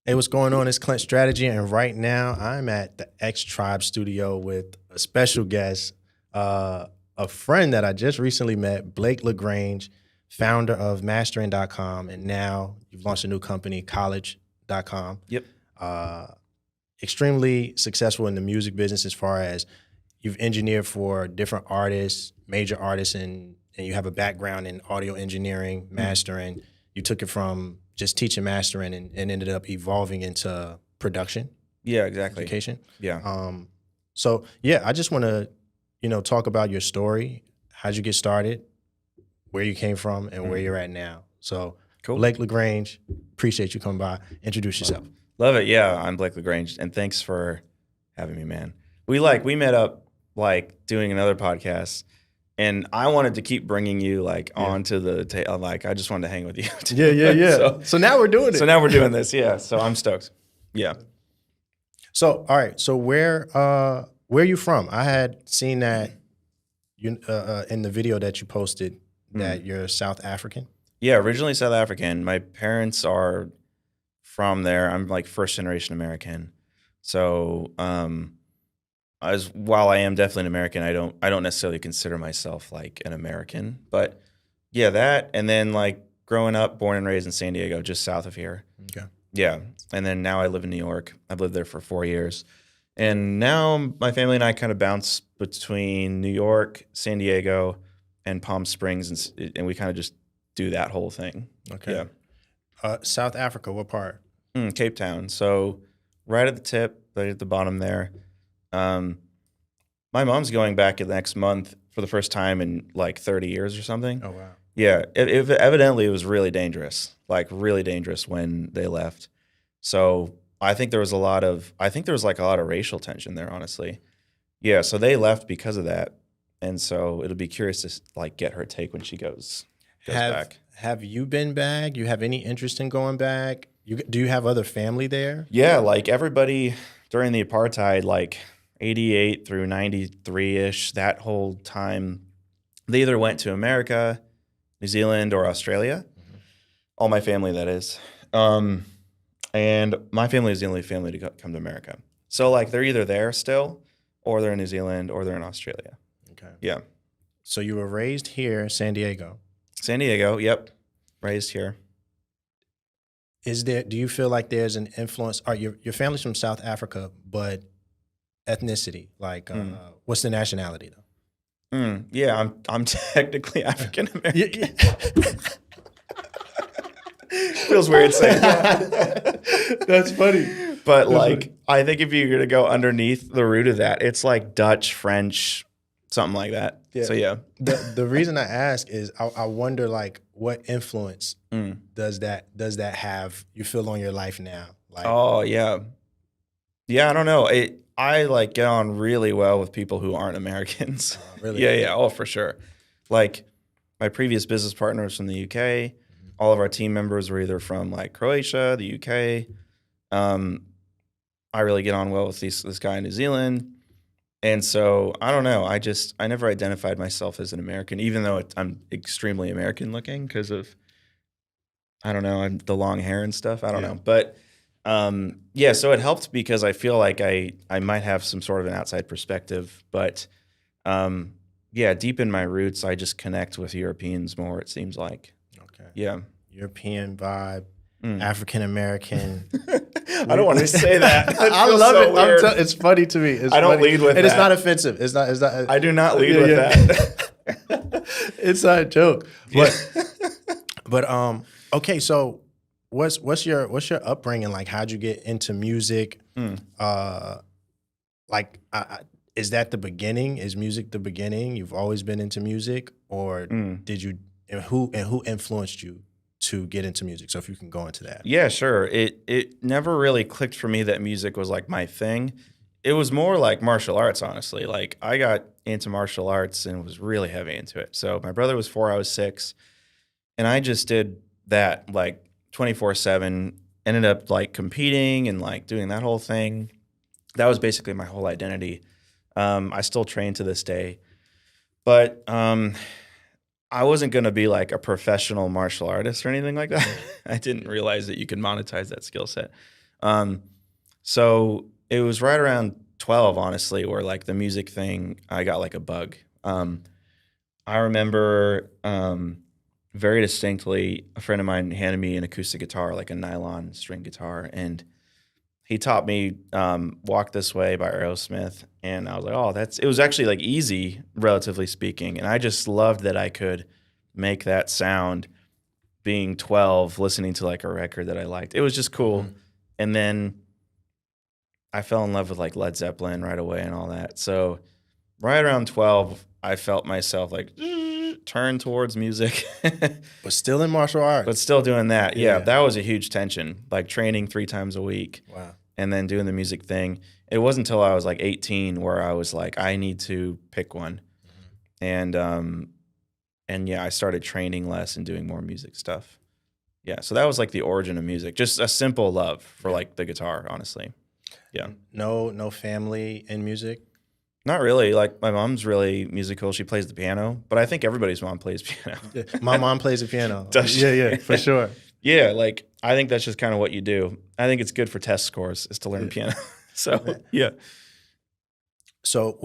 Hey, what's going on? It's Clint Strategy, and right now I'm at the X Tribe studio with a special guest, a friend that I just recently met, Blake LaGrange, founder of mastering.com, and now you've launched a new company, college.com. Yep. Uh, Extremely successful in the music business as far as you've engineered for different artists, major artists, and you have a background in audio engineering, mastering. You took it from just teaching mastering and ended up evolving into production, Yeah, exactly. education. Yeah. So yeah, I just want to, talk about your story. How'd you get started? Where you came from and where you're at now. So Cool. Blake LaGrange, appreciate you coming by. Introduce yourself. Love it. Yeah, I'm Blake LaGrange, and thanks for having me, man. We met up doing another podcast, and I wanted to keep bringing you onto the I just wanted to hang with you. Yeah. So now we're doing it. So now we're doing this. Yeah. So I'm stoked. Yeah. So all right. So where are you from? I had seen that you in the video that you posted that you're South African. Yeah. Originally South African. My parents are from there. I'm first generation American. So while I am definitely an American, I don't necessarily consider myself like an American. But yeah, that, and then growing up, born and raised in San Diego, just south of here. Okay. Yeah. And then now I live in New York. I've lived there for 4 years. And now my family and I kind of bounce between New York, San Diego, and Palm Springs, and we kind of just do that whole thing. Okay. Yeah. South Africa, what part? Cape Town. So right at the tip, right at the bottom there. My mom's going back next month for the first time in 30 years or something. Oh, wow. Yeah. Evidently, it was really dangerous, really dangerous when they left. So I think there was a lot of racial tension there, honestly. Yeah. So they left because of that. And so it'll be curious to get her take when she goes back. Have you been back? You have any interest in going back? Do you have other family there? Yeah, everybody during the apartheid, 88 through 93-ish, that whole time, they either went to America, New Zealand, or Australia. Mm-hmm. All my family, that is. And my family is the only family to come to America. So they're either there still, or they're in New Zealand, or they're in Australia. Okay. Yeah. So you were raised here, San Diego. San Diego, yep. Raised here. Do you feel like there's an influence? Your family's from South Africa, but ethnicity, what's the nationality though? Yeah, I'm technically African American. Feels weird saying that. That's funny. But I think if you're gonna go underneath the root of that, it's Dutch, French, something like that. Yeah. So yeah. The reason I ask is I wonder what influence does that have you feel on your life now? Oh yeah. Yeah, I don't know. I get on really well with people who aren't Americans. Really? Yeah. Oh, for sure. My previous business partners from the UK, all of our team members were either from Croatia, the UK. I really get on well with this guy in New Zealand. And so I don't know. I never identified myself as an American, even though I'm extremely American looking because of, I don't know, the long hair and stuff. I don't know. But yeah, so it helped because I feel like I might have some sort of an outside perspective. But yeah, deep in my roots, I just connect with Europeans more, it seems like. Okay. Yeah. European vibe, African American. I don't want to say that. I love it. It's funny to me. I don't lead with that. And it's not offensive. It's not. I do not lead with that. It's not a joke. But okay. So what's your upbringing like? How'd you get into music? Is that the beginning? Is music the beginning? You've always been into music, or did you? And who influenced you to get into music? So if you can go into that. Yeah, sure. It never really clicked for me that music was my thing. It was more martial arts, honestly. I got into martial arts and was really heavy into it. So my brother was 4, I was 6, and I just did that 24/7. Ended up competing and doing that whole thing. That was basically my whole identity. I still train to this day, but I wasn't going to be a professional martial artist or anything like that. I didn't realize that you could monetize that skill set. So it was right around 12, honestly, where like the music thing, I got like a bug. I remember very distinctly a friend of mine handed me an acoustic guitar, like a nylon string guitar, and he taught me Walk This Way by Aerosmith. And I was like, oh, it was actually like easy, relatively speaking. And I just loved that I could make that sound being 12, listening to like a record that I liked. It was just cool. And then I fell in love with like Led Zeppelin right away and all that. So right around 12, I felt myself like turn towards music, But still in martial arts. but still doing that. Yeah, Yeah. that was a huge tension, like training 3 times a week. Wow. And then doing the music thing. It wasn't until I was like 18 where I was like, I need to pick one. And yeah, I started training less and doing more music stuff. Yeah, so that was like the origin of music. Just a simple love for like the guitar, honestly. Yeah. No family in music? Not really. Like my mom's really musical. She plays the piano, but I think everybody's mom plays piano. Yeah. My mom plays the piano. Does she? Yeah, for sure. Yeah, like I think that's just kind of what you do. I think it's good for test scores is to learn piano. So yeah. So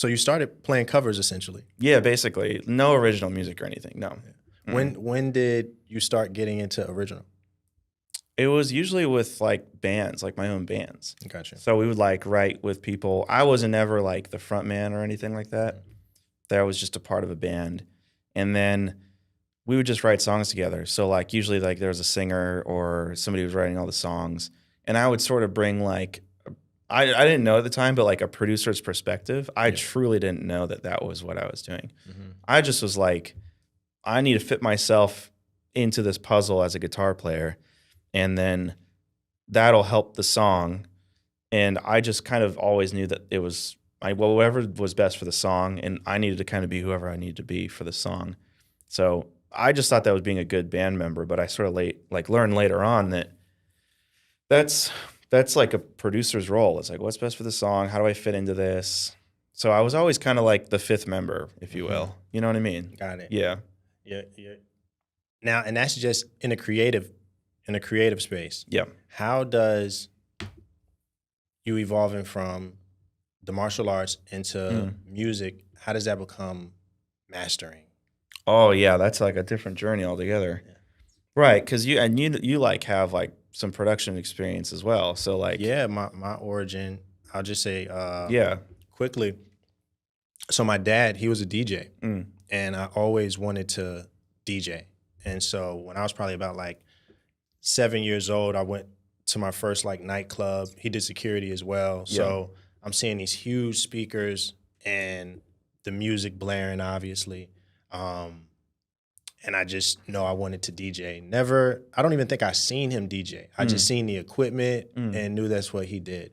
you started playing covers essentially. Yeah, basically. No original music or anything. No. When did you start getting into original? It was usually with like bands, like my own bands. Gotcha. So we would like write with people. I wasn't ever like the front man or anything like that. That was just a part of a band. And then we would just write songs together. So like usually like there was a singer or somebody who was writing all the songs. And I would sort of bring like, I didn't know at the time, but like a producer's perspective. I truly didn't know that was what I was doing. I just was like, I need to fit myself into this puzzle as a guitar player. And then that'll help the song. And I just kind of always knew that it was whatever was best for the song, and I needed to kind of be whoever I needed to be for the song. So I just thought that was being a good band member, but I sort of learned later on that that's like a producer's role. It's like, what's best for the song? How do I fit into this? So I was always kind of like the fifth member, if you will. You know what I mean? Got it. Yeah. Yeah. Now, and that's just in a creative space. Yeah. How does you evolving from the martial arts into music, how does that become mastering? Oh yeah, that's like a different journey altogether. Yeah. Right, because you like have like some production experience as well. So like My origin, I'll just say yeah. quickly. So my dad, he was a DJ, and I always wanted to DJ. And so when I was probably about like 7 years old, I went to my first like nightclub. He did security as well. Yeah. So I'm seeing these huge speakers and the music blaring, obviously. And I just know I wanted to DJ. I don't even think I seen him DJ. I just seen the equipment and knew that's what he did.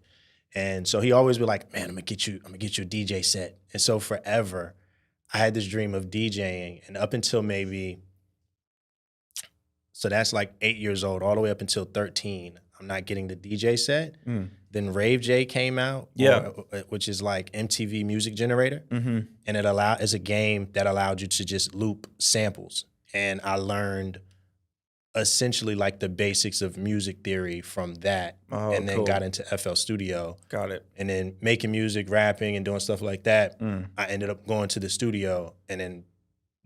And so he always be like, man, I'm gonna get you a DJ set. And so forever, I had this dream of DJing. And up until so that's like 8 years old, all the way up until 13, I'm not getting the DJ set. Then Rave J came out, which is like MTV Music Generator. And it's a game that allowed you to just loop samples. And I learned essentially like the basics of music theory from that. And then got into FL Studio. Got it. And then making music, rapping, and doing stuff like that. I ended up going to the studio and then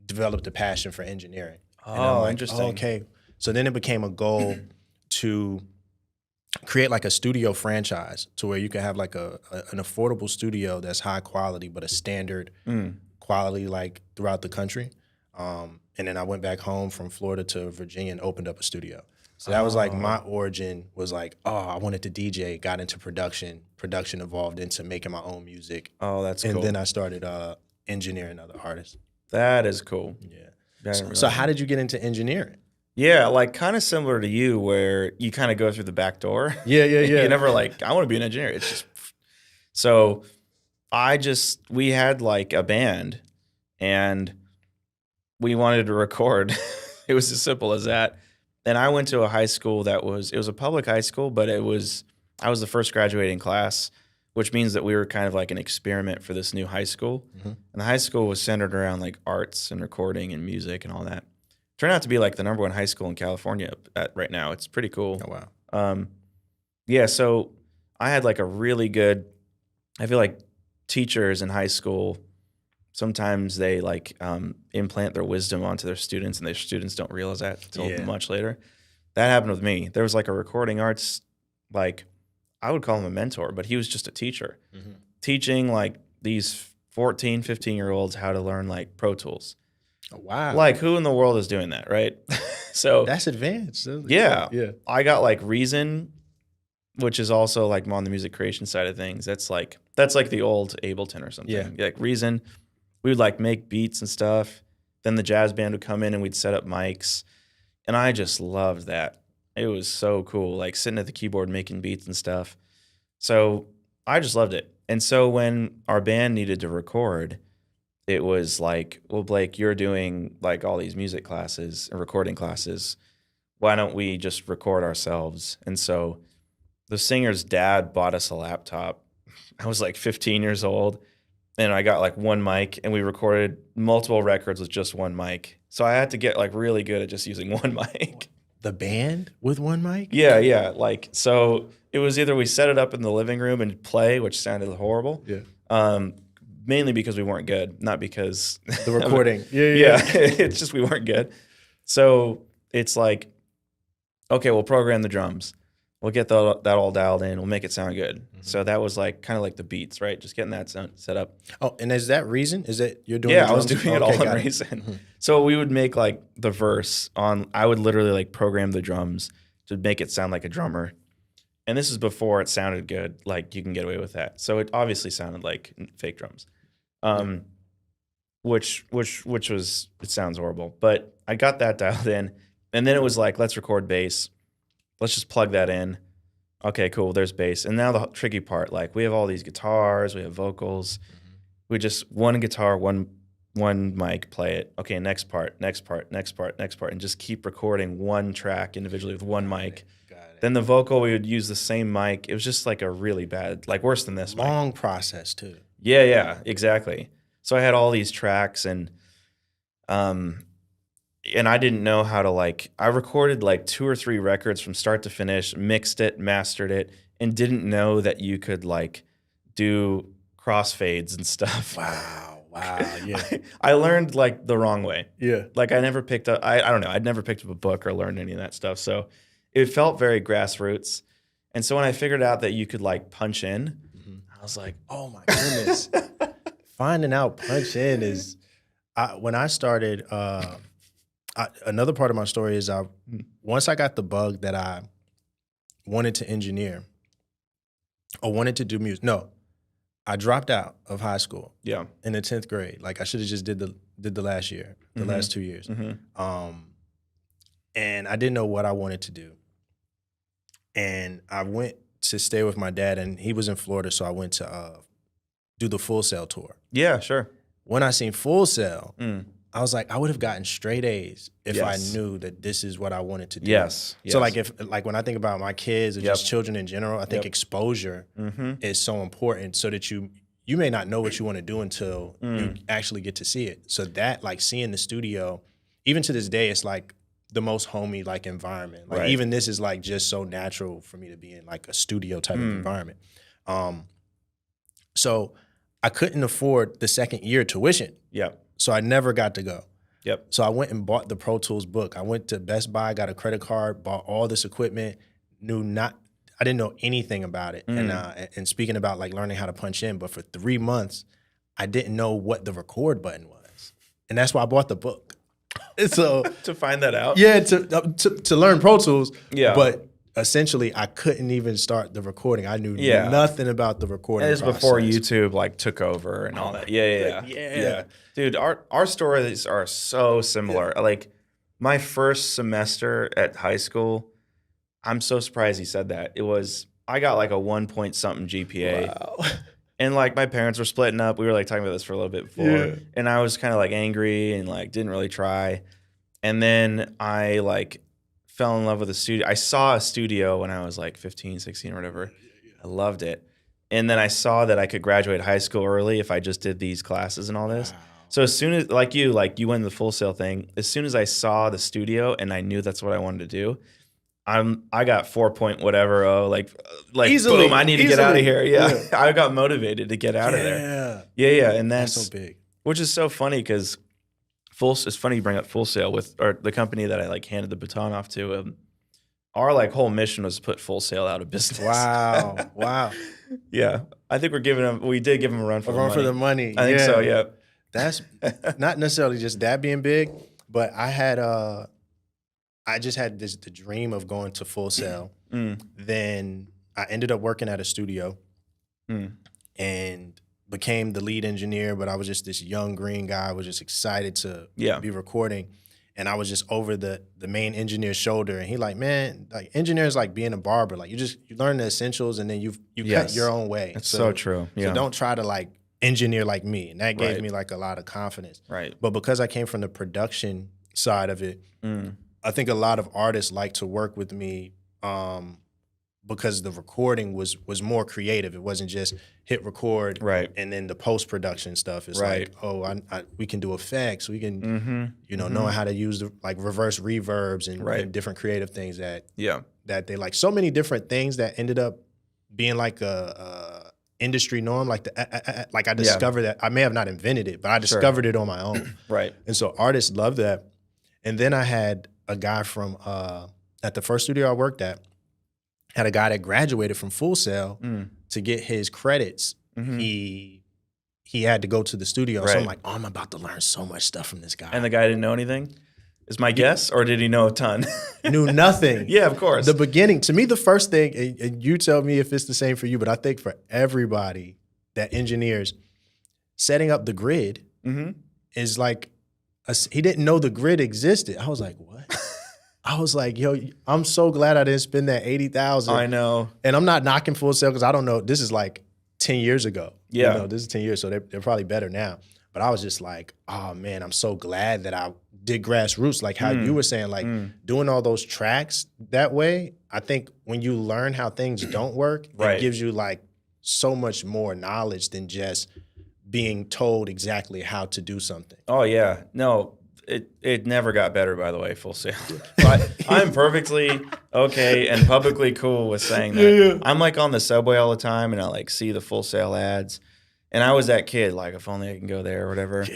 developed a passion for engineering. Oh, interesting. Okay. So then it became a goal to create like a studio franchise to where you can have like an affordable studio that's high quality, but a standard quality like throughout the country. And then I went back home from Florida to Virginia and opened up a studio. So that was like my origin was like, I wanted to DJ, got into production. Production evolved into making my own music. Oh, that's cool. And then I started engineering other artists. That is cool. Yeah. So how did you get into engineering? Yeah, like kind of similar to you where you kind of go through the back door. Yeah. You never like, I want to be an engineer. It's just, so we had like a band and we wanted to record. It was as simple as that. And I went to a high school it was a public high school, but I was the first graduating class, which means that we were kind of like an experiment for this new high school. And the high school was centered around like arts and recording and music and all that. Turned out to be like the #1 high school in California right now. It's pretty cool. Oh, wow. Yeah, so I had like a really good, I feel like teachers in high school, sometimes they like implant their wisdom onto their students and their students don't realize that until Yeah. much later. That happened with me. There was like a recording arts, like I would call him a mentor, but he was just a teacher teaching like these 14, 15-year-olds how to learn like Pro Tools. Oh, wow. Like who in the world is doing that, right? So That's advanced. yeah, Yeah. I got like Reason, which is also like on the music creation side of things. That's like the old Ableton or something. Yeah. Like Reason, we would like make beats and stuff. Then the jazz band would come in and we'd set up mics. And I just loved that. It was so cool, like sitting at the keyboard making beats and stuff. So I just loved it. And so when our band needed to record, it was like, well, Blake, you're doing like all these music classes and recording classes. Why don't we just record ourselves? And so the singer's dad bought us a laptop. I was like 15 years old and I got like one mic and we recorded multiple records with just one mic. So I had to get like really good at just using one mic. The band with one mic? Yeah. Like, so it was either we set it up in the living room and play, which sounded horrible. Yeah. Mainly because we weren't good, not because The recording. Yeah. It's just we weren't good. So it's like, okay, we'll program the drums. We'll get that all dialed in. We'll make it sound good. So that was like kind of like the beats, right? Just getting that set up. Oh, and is that Reason? Is that you're doing? Yeah, the I was drums? doing it Okay, all in got it. Reason. So we would make like the verse on. I would literally like program the drums to make it sound like a drummer. And this is before it sounded good. Like you can get away with that. So it obviously sounded like fake drums, which was it sounds horrible. But I got that dialed in, and then it was like let's record bass. Let's just plug that in. Okay, cool. There's bass. And now the tricky part, like we have all these guitars, we have vocals. We just one guitar, one mic, play it. Okay, next part, and just keep recording one track individually with one mic. Got it. Then the vocal, we would use the same mic. It was just like a really bad, like worse than this mic. Long process too. Yeah, exactly. So I had all these tracks and I didn't know how to like, I recorded like 2 or 3 records from start to finish, mixed it, mastered it, and didn't know that you could like do crossfades and stuff. Wow. Yeah. I learned like the wrong way. Yeah. Like I never picked up, I don't know, I'd never picked up a book or learned any of that stuff. So it felt very grassroots. And so when I figured out that you could like punch in, I was like, Oh my goodness. Finding out punch in is, when I started, another part of my story is once I got the bug that I wanted to engineer or wanted to do music. No, I dropped out of high school. yeah. In the 10th grade. Like I should have just did the last year, the last 2 years. And I didn't know what I wanted to do. And I went to stay with my dad, and he was in Florida, so I went to do the Full Sail tour. Yeah, sure. When I seen Full Sail, I was like, I would have gotten straight A's if Yes. I knew that this is what I wanted to do. Yes. So like when I think about my kids or just Yep. children in general, I think exposure is so important so that you may not know what you want to do until you actually get to see it. So that like seeing the studio, even to this day, it's like the most homey like environment. Like Right. even this is like just so natural for me to be in like a studio type of environment. So I couldn't afford the second year tuition. Yep. So I never got to go. Yep. So I went and bought the Pro Tools book. I went to Best Buy, got a credit card, bought all this equipment, I didn't know anything about it. And speaking about like learning how to punch in, but for 3 months, I didn't know what the record button was. And that's why I bought the book. And so To find that out. yeah, to learn Pro Tools. Yeah. But essentially I couldn't even start the recording. I knew Yeah. nothing about the recording. And it's before process. YouTube like took over and all that. Yeah. Dude, our stories are so similar. Like my first semester at high school, I'm so surprised he said that. I got like a 1 point something GPA. Wow. And like my parents were splitting up. We were like talking about this for a little bit before. Yeah. And I was kind of like angry and like didn't really try. And then I like fell in love with a studio. I saw a studio when I was like 15, 16 or whatever. I loved it. And then I saw that I could graduate high school early if I just did these classes and all this. Wow. So as soon as like you went to the Full Sail thing, as soon as I saw the studio and I knew that's what I wanted to do, I got 4 point whatever. Oh, like Easily, boom! I need to get out of easily. here. Yeah. I got motivated to get out of there. Yeah, and That's so that's big. which is so funny because it's funny you bring up Full Sail with or the company that I like handed the baton off to. Our like whole mission was to put Full Sail out of business. Wow. Wow. Yeah, I think we did give them a run for A the run money. for the money. I think so. Yeah. That's not necessarily just that being big, but I just had the dream of going to Full Sail. Then I ended up working at a studio and became the lead engineer, but I was just this young green guy. I was just excited to be recording. And I was just over the main engineer's shoulder, and he like, man, like engineers like being a barber. Like you learn the essentials, and then you cut your own way. That's so true. Yeah. So don't try to like engineer like me. And that gave me like a lot of confidence. Right. But because I came from the production side of it, I think a lot of artists like to work with me because the recording was more creative. It wasn't just hit record, and then the post production stuff is like, oh, we can do effects, we can, knowing how to use the like reverse reverbs and different creative things that they like. So many different things that ended up being like a industry norm. Like I discovered that I may have not invented it, but I discovered it on my own. And so artists love that. And then I had a guy from at the first studio I worked at. Had a guy that graduated from Full Sail to get his credits. He had to go to the studio. So I'm like, oh, I'm about to learn so much stuff from this guy. And the guy didn't know anything? Is my guess, or did he know a ton? Knew nothing. Yeah, of course. The beginning, to me, the first thing, and you tell me if it's the same for you, but I think for everybody that engineers, setting up the grid is like, he didn't know the grid existed. I was like, what? I was like, yo, I'm so glad I didn't spend that $80,000. I know. And I'm not knocking Full Sail because I don't know. This is like 10 years ago. Yeah. This is 10 years, so they're probably better now. But I was just like, oh, man, I'm so glad that I did grassroots. Like how you were saying, like doing all those tracks that way, I think when you learn how things don't work, it gives you like so much more knowledge than just being told exactly how to do something. Oh, yeah. No. It never got better, by the way, Full Sail. I'm perfectly okay and publicly cool with saying that. I'm like on the subway all the time, and I like see the Full Sail ads. And I was that kid, like if only I can go there or whatever.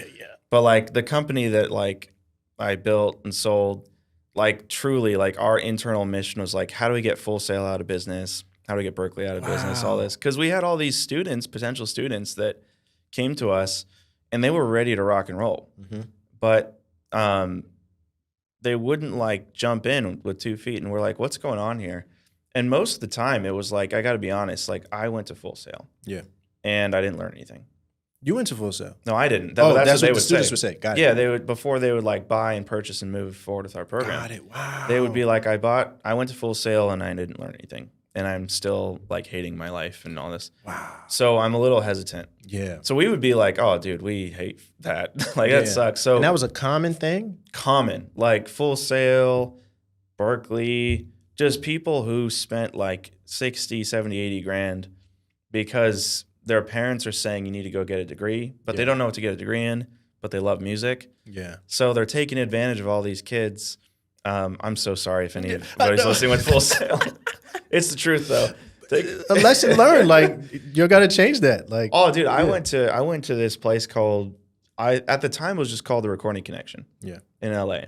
But like the company that like I built and sold, like truly, like our internal mission was like, how do we get Full Sail out of business? How do we get Berkeley out of business? All this, because we had all these students, potential students that came to us, and they were ready to rock and roll, but they wouldn't like jump in with 2 feet, and we're like, what's going on here? And most of the time it was like, I got to be honest, like I went to Full Sail. And I didn't learn anything. You went to Full Sail? No, I didn't. That's what the they would students say. would say. Got it. Yeah, they would before they would like buy and purchase and move forward with our program. Got it. Wow. They would be like, I went to Full Sail and I didn't learn anything. And I'm still like hating my life and all this. Wow. So I'm a little hesitant. Yeah. So we would be like, oh, dude, we hate that. Like that sucks. So and that was a common thing? Common. Like Full Sail, Berkeley, just people who spent like 60, 70, 80 grand because their parents are saying you need to go get a degree, but they don't know what to get a degree in, but they love music. Yeah. So they're taking advantage of all these kids. I'm so sorry if anybody's listening with Full Sail. It's the truth though. A lesson learned. Like you got to change that. Like, oh, dude, I went to this place called at the time it was just called the Recording Connection. Yeah. In LA,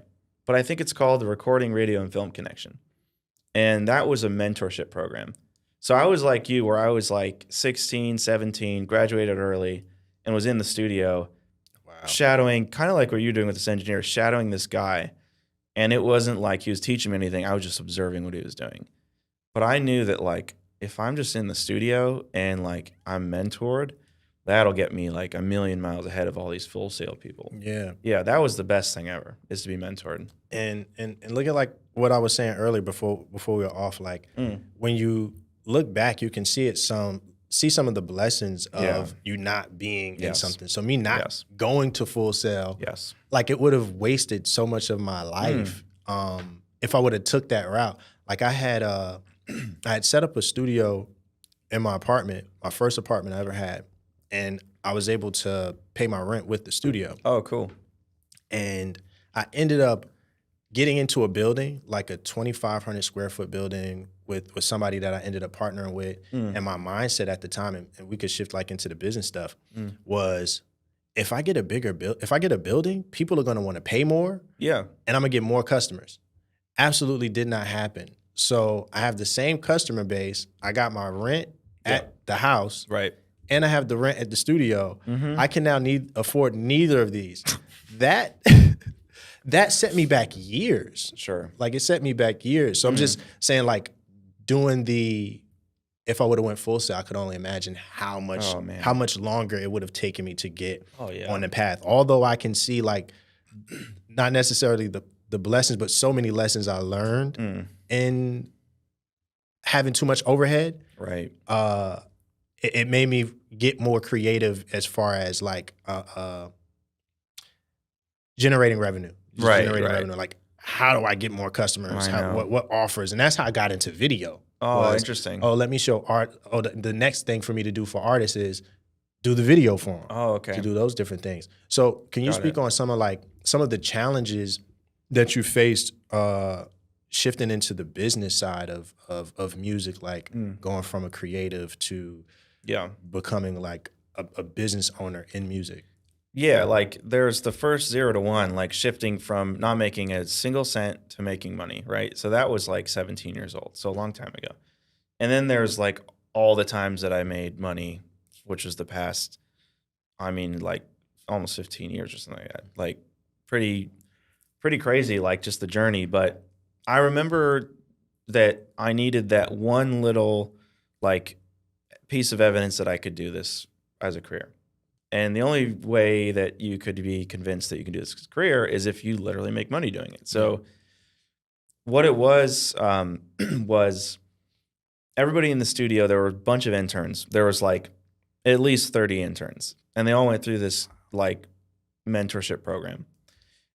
but I think it's called the Recording, Radio, and Film Connection, and that was a mentorship program. So I was like you, where I was like 16, 17, graduated early, and was in the studio, shadowing, kind of like what you're doing with this engineer, shadowing this guy. And it wasn't like he was teaching me anything. I was just observing what he was doing. But I knew that like if I'm just in the studio and like I'm mentored, that'll get me like a million miles ahead of all these Full Sail people. Yeah. Yeah, that was the best thing ever, is to be mentored. And look at like what I was saying earlier before we were off, like when you look back, you can see some of the blessings of you not being in something. So me not going to Full Sail, like it would have wasted so much of my life if I would have took that route. Like I had set up a studio in my apartment, my first apartment I ever had, and I was able to pay my rent with the studio. Oh, cool. And I ended up getting into a building, like a 2,500 square foot building with somebody that I ended up partnering with, and my mindset at the time, and we could shift like into the business stuff, was if I get a building, people are going to want to pay more, Yeah. and I'm gonna get more customers. Absolutely did not happen. So I have the same customer base. I got my rent at the house, Right. and I have the rent at the studio. I can now afford neither of these. That that set me back years. Sure. Like it set me back years. So I'm just saying, like, if I would have went full sale, I could only imagine how much longer it would have taken me to get on the path. Although I can see, like, not necessarily the blessings, but so many lessons I learned in having too much overhead. Right. It made me get more creative as far as like generating revenue. Generating revenue. Like, how do I get more customers? What offers? And that's how I got into video. Interesting. Let me show art. The next thing for me to do for artists is do the video for them. Okay. To do those different things. So can you speak on some of the challenges that you faced shifting into the business side of music, like going from a creative to becoming like a business owner in music? Yeah, like there's the first 0 to 1, like shifting from not making a single cent to making money, right? So that was like 17 years old, so a long time ago. And then there's like all the times that I made money, which was the past, I mean, like almost 15 years or something like that. Like pretty crazy, like just the journey. But I remember that I needed that one little like piece of evidence that I could do this as a career. And the only way that you could be convinced that you can do this as a career is if you literally make money doing it. So what it was was everybody in the studio, there were a bunch of interns. There was like at least 30 interns. And they all went through this like mentorship program.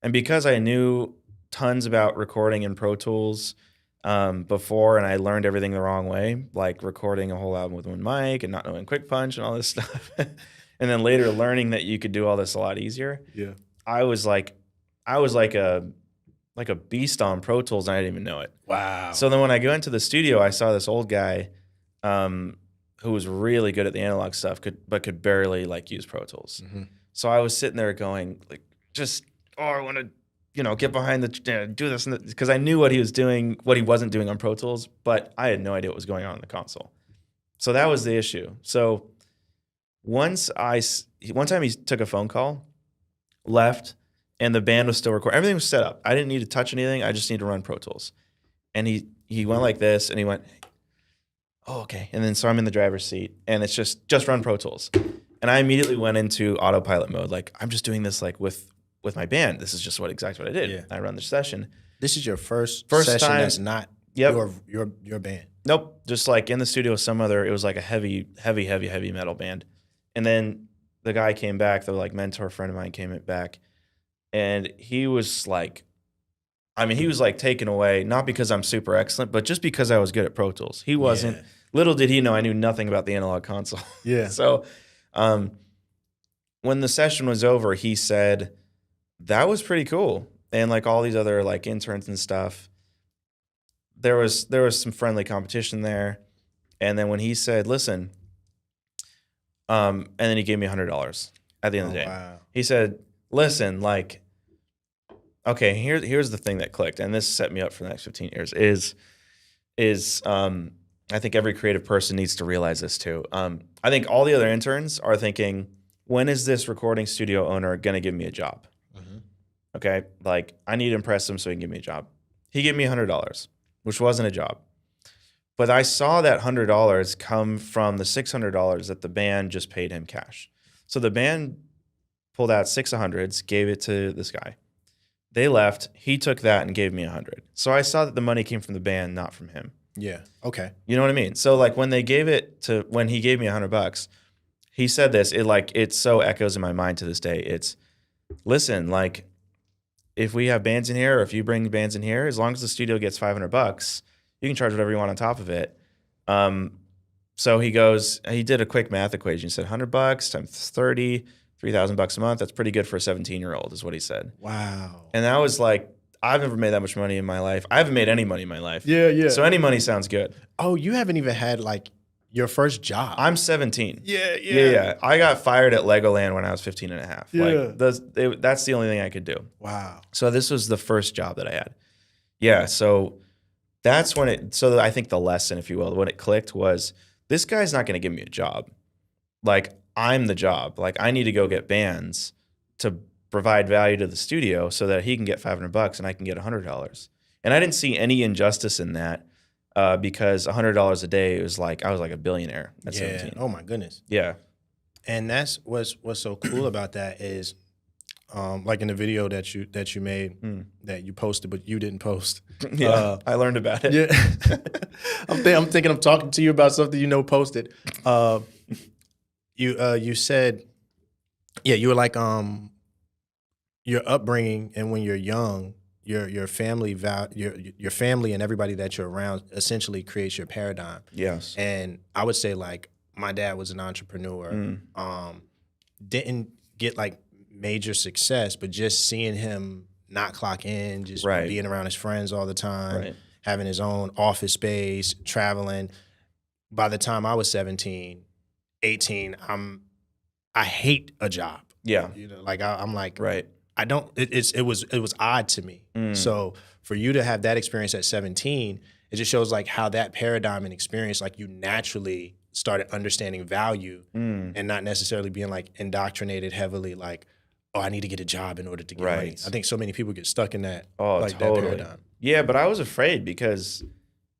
And because I knew tons about recording in Pro Tools before, and I learned everything the wrong way, like recording a whole album with one mic and not knowing Quick Punch and all this stuff. And then later learning that you could do all this a lot easier. Yeah. I was like a beast on Pro Tools and I didn't even know it. Wow. So then when I go into the studio, I saw this old guy who was really good at the analog stuff, but could barely like use Pro Tools. So I was sitting there going like, I want to, get behind do this, because I knew what he was doing, what he wasn't doing on Pro Tools, but I had no idea what was going on in the console. So that was the issue. So one time he took a phone call, left, and the band was still recording. Everything was set up. I didn't need to touch anything. I just need to run Pro Tools. And he went like this, and he went, oh, okay. And then so I'm in the driver's seat, and it's just run Pro Tools. And I immediately went into autopilot mode. Like, I'm just doing this like with my band. This is just exactly what I did. Yeah. I run the session. This is your first session time, that's not your band. Nope. Just like in the studio with it was like a heavy metal band. And then the guy came back, the like mentor friend of mine came back, and he was like, taken away, not because I'm super excellent, but just because I was good at Pro Tools. He wasn't. Yeah. Little did he know I knew nothing about the analog console. Yeah. So when the session was over, he said, that was pretty cool. And like all these other like interns and stuff, there was some friendly competition there. And then when he said, listen, and then he gave me $100 at the end of the day. Wow. He said, listen, like, okay, here's the thing that clicked, and this set me up for the next 15 years, is I think every creative person needs to realize this too. I think all the other interns are thinking, when is this recording studio owner going to give me a job? Okay, like I need to impress him so he can give me a job. He gave me $100, which wasn't a job. But I saw that $100 come from the $600 that the band just paid him cash. So the band pulled out 6 hundreds, gave it to this guy. They left. He took that and gave me 100. So I saw that the money came from the band, not from him. Yeah. Okay. You know what I mean? So like when he gave me $100, he said this. It so echoes in my mind to this day. It's, listen, like if we have bands in here, or if you bring bands in here, as long as the studio gets $500, you can charge whatever you want on top of it. So he did a quick math equation. He said $100 times 30, $3,000 a month. That's pretty good for a 17-year-old, is what he said. Wow. And that was like, I've never made that much money in my life. I haven't made any money in my life. Yeah. So any money sounds good. Oh, you haven't even had like your first job. I'm 17. Yeah. I got fired at Legoland when I was 15 and a half. Yeah. Like that's the only thing I could do. Wow. So this was the first job that I had. Yeah. So that's when so I think the lesson, if you will, when it clicked was this guy's not going to give me a job. Like I'm the job. Like I need to go get bands to provide value to the studio so that he can get $500 and I can get $100. And I didn't see any injustice in that. Because $100 a day was like I was like a billionaire at 17. Oh my goodness. Yeah. And that's what's so cool about that is, like in the video that you made that you posted but you didn't post. Yeah, I learned about it. Yeah, I'm thinking I'm talking to you about something posted. You said, yeah, you were like your upbringing and when you're young. Your family your family and everybody that you're around essentially creates your paradigm. Yes. And I would say like my dad was an entrepreneur. Didn't get like major success, but just seeing him not clock in, just being around his friends all the time, having his own office space, traveling. By the time I was 17, 18, I hate a job. Yeah. Like I'm like right. I don't. It was odd to me. So for you to have that experience at 17, it just shows like how that paradigm and experience, like you naturally started understanding value and not necessarily being like indoctrinated heavily, like, oh, I need to get a job in order to get money. I think so many people get stuck in that. Totally. That paradigm. Yeah, but I was afraid because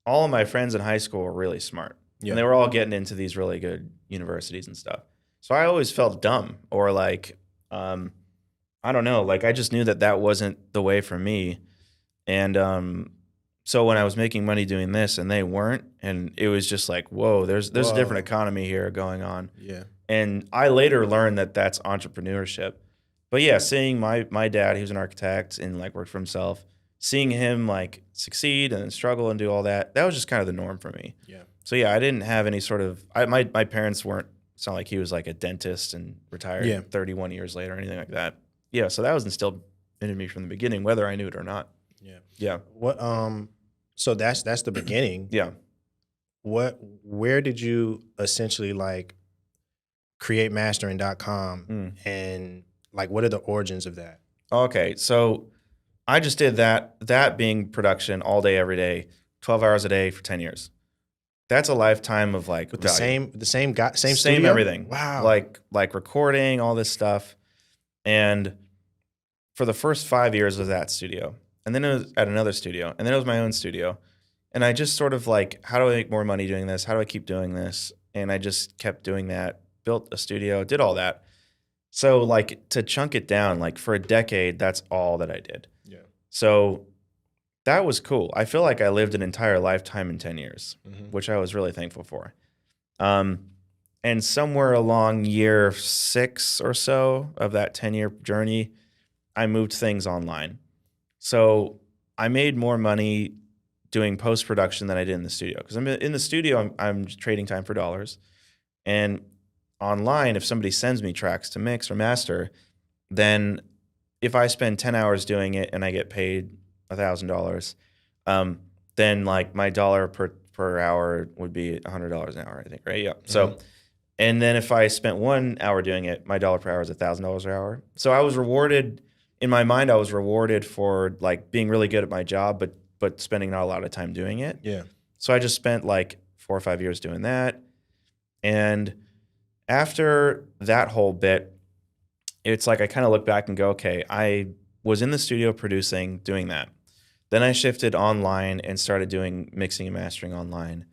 all of my friends in high school were really smart, and they were all getting into these really good universities and stuff. So I always felt dumb or like. I don't know. Like I just knew that wasn't the way for me. And so when I was making money doing this and they weren't, and it was just like, whoa, there's a different economy here going on. Yeah. And I later learned that that's entrepreneurship. But yeah, seeing my dad, he was an architect and like worked for himself, seeing him like succeed and struggle and do all that, that was just kind of the norm for me. Yeah. So yeah, I didn't have any sort of, my parents weren't, it's not like he was like a dentist and retired 31 years later or anything like that. Yeah, so that was instilled into me from the beginning, whether I knew it or not. Yeah. Yeah. What so that's the beginning. Yeah. Where did you essentially like create mastering.com and like what are the origins of that? Okay, so I just did that being production all day every day, 12 hours a day for 10 years. That's a lifetime of like with the same guy, same studio? Everything. Wow. Like recording all this stuff. And for the first 5 years was that studio. And then it was at another studio. And then it was my own studio. And I just sort of like, how do I make more money doing this? How do I keep doing this? And I just kept doing that, built a studio, did all that. So like to chunk it down, like for a decade, that's all that I did. Yeah. So that was cool. I feel like I lived an entire lifetime in 10 years, which I was really thankful for. And somewhere along year 6 or so of that 10-year journey, I moved things online. So I made more money doing post-production than I did in the studio. Because I'm in the studio, I'm trading time for dollars. And online, if somebody sends me tracks to mix or master, then if I spend 10 hours doing it and I get paid $1,000, then like my dollar per hour would be $100 an hour, I think, right? Yeah. So. And then if I spent 1 hour doing it, my dollar per hour is $1,000 an hour. So I was rewarded, in my mind, I was rewarded for like being really good at my job, but spending not a lot of time doing it. Yeah. So I just spent like 4 or 5 years doing that. And after that whole bit, it's like I kind of look back and go, okay, I was in the studio producing, doing that. Then I shifted online and started doing mixing and mastering online,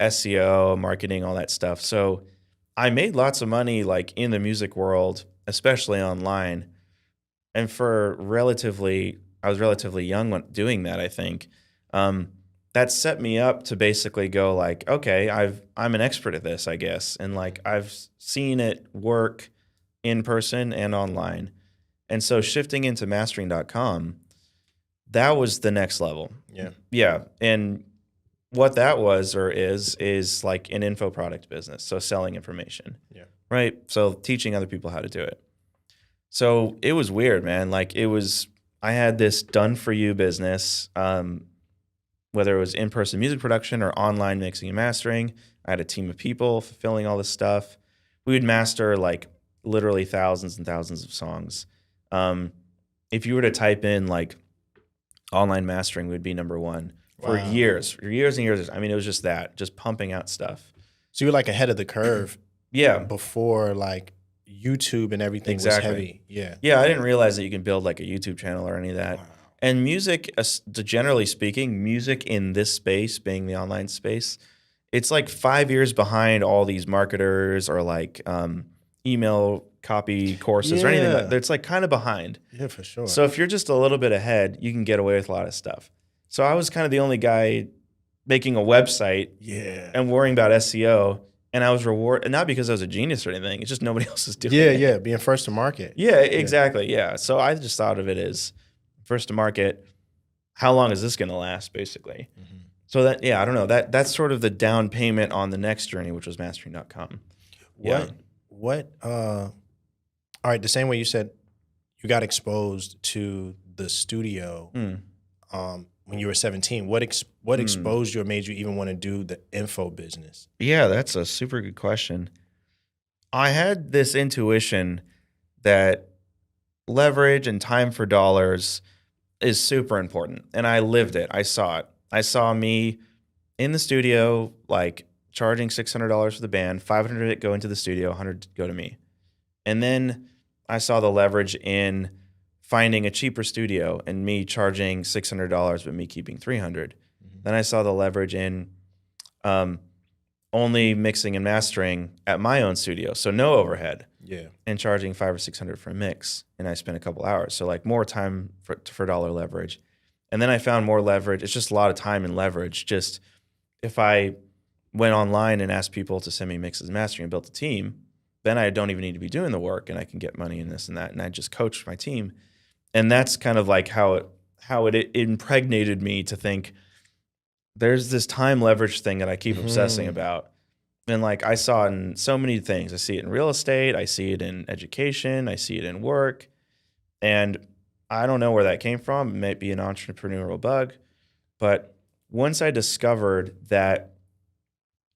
SEO, marketing, all that stuff. So I made lots of money like in the music world, especially online. And I was relatively young when doing that, I think. That set me up to basically go like, okay, I'm an expert at this, I guess. And like I've seen it work in person and online. And so shifting into mastering.com, that was the next level. Yeah. Yeah. And what that was or is like an info product business. So selling information. Yeah. Right. So teaching other people how to do it. So it was weird, man. Like it was, I had this done for you business, whether it was in-person music production or online mixing and mastering. I had a team of people fulfilling all this stuff. We would master like literally thousands and thousands of songs. Um, if you were to type in like online mastering, would be number one for Wow. years and years. I mean, it was just that, just pumping out stuff. So you're like ahead of the curve Yeah, before like YouTube and everything was exactly. heavy. Yeah. Yeah, I didn't realize that you can build like a YouTube channel or any of that. Wow. And music, generally speaking, music in this space, being the online space, it's like 5 years behind all these marketers or like email copy courses or anything. Yeah. It's like kind of behind. Yeah, for sure. So if you're just a little bit ahead, you can get away with a lot of stuff. So I was kind of the only guy making a website yeah. and worrying about SEO. And I was rewarded, not because I was a genius or anything. It's just nobody else is doing Yeah, it. yeah. Being first to market. Yeah, exactly. Yeah. So I just thought of it as first to market. How long is this going to last, basically? Mm-hmm. So that, yeah, I don't know. That's sort of the down payment on the next journey, which was mastering.com. Yeah. All right, the same way you said you got exposed to the studio when you were 17. What exposed you or made you even want to do the info business? Yeah, that's a super good question. I had this intuition that leverage and time for dollars is super important. And I lived it. I saw it. I saw me in the studio, like charging $600 for the band, 500 of it go into the studio, 100 go to me. And then I saw the leverage in finding a cheaper studio and me charging $600, but me keeping 300. Then I saw the leverage in only mixing and mastering at my own studio, so no overhead. Yeah. And charging $500 or $600 for a mix, and I spent a couple hours. So like more time for dollar leverage. And then I found more leverage. It's just a lot of time and leverage. Just if I went online and asked people to send me mixes and mastering and built a team, then I don't even need to be doing the work, and I can get money in this and that. And I just coach my team. And that's kind of like how it impregnated me to think there's this time leverage thing that I keep obsessing about. And like I saw it in so many things. I see it in real estate. I see it in education. I see it in work. And I don't know where that came from. It might be an entrepreneurial bug. But once I discovered that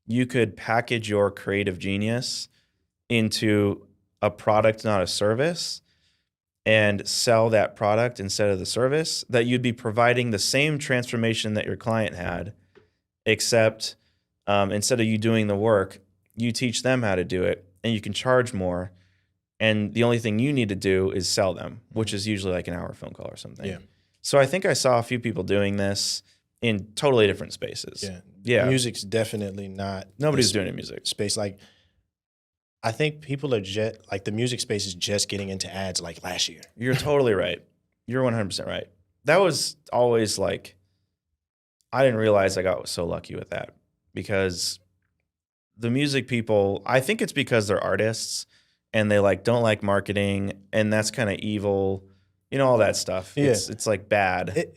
you could package your creative genius into a product, not a service, and sell that product instead of the service, that you'd be providing the same transformation that your client had, except instead of you doing the work, you teach them how to do it, and you can charge more. And the only thing you need to do is sell them, which is usually like an hour phone call or something. Yeah. So I think I saw a few people doing this in totally different spaces. Yeah. Yeah. Music's definitely not Nobody's the doing it in music. space. Like, I think people are like the music space is just getting into ads like last year. You're totally right. You're 100% right. That was always like, I didn't realize I got so lucky with that, because the music people, I think it's because they're artists and they like don't like marketing, and that's kind of evil, you know, all that stuff. Yeah. It's like bad.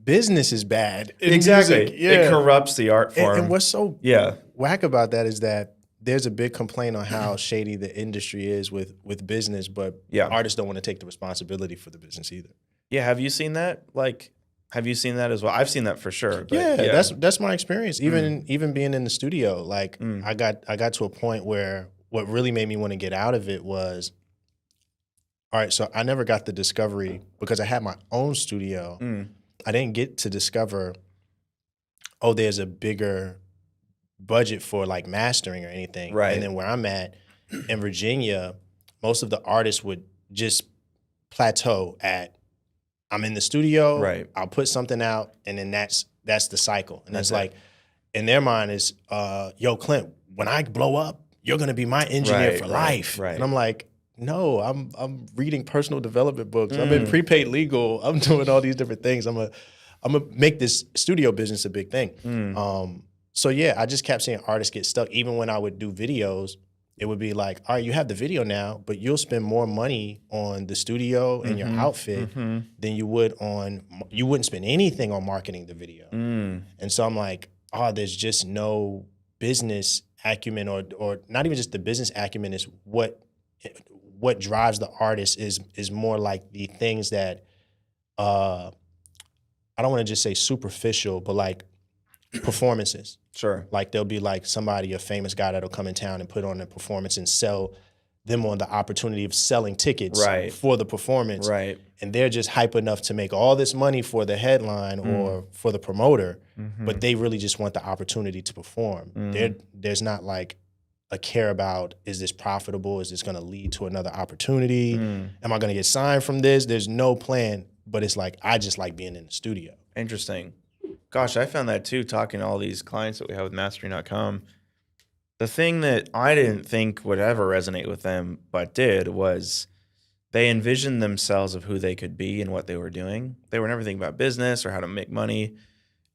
Business is bad. in Exactly. music. Yeah. It corrupts the art form. And what's so yeah. whack about that is that there's a big complaint on how shady the industry is with business, but Yeah. artists don't want to take the responsibility for the business either. Yeah. Have you seen that? Like, have you seen that as well? I've seen that for sure. But Yeah, that's my experience. Even being in the studio, like I got to a point where what really made me want to get out of it was, all right, so I never got the discovery because I had my own studio. I didn't get to discover, oh, there's a bigger budget for like mastering or anything. Right. And then where I'm at in Virginia, most of the artists would just plateau at, I'm in the studio, Right. I'll put something out, and then that's the cycle. And That's it's like, in their mind is, yo, Clint, when I blow up, you're gonna be my engineer Right, for right, life. right. And I'm like, no, I'm reading personal development books. I'm in prepaid legal. I'm doing all these different things. I'm gonna make this studio business a big thing. So yeah, I just kept seeing artists get stuck. Even when I would do videos, it would be like, all right, you have the video now, but you'll spend more money on the studio and your outfit than you wouldn't spend anything on marketing the video. And so I'm like, oh, there's just no business acumen or not even just the business acumen is what drives the artist is more like the things that uh, I don't want to just say superficial, but like performances. Sure. Like there'll be like somebody, a famous guy that'll come in town and put on a performance and sell them on the opportunity of selling tickets Right. for the performance. Right. And they're just hype enough to make all this money for the headline or for the promoter, but they really just want the opportunity to perform. There's not like a care about, is this profitable? Is this going to lead to another opportunity? Am I going to get signed from this? There's no plan, but it's like, I just like being in the studio. Interesting. Gosh, I found that too, talking to all these clients that we have with mastering.com. The thing that I didn't think would ever resonate with them, but did, was they envisioned themselves of who they could be and what they were doing. They were never thinking about business or how to make money.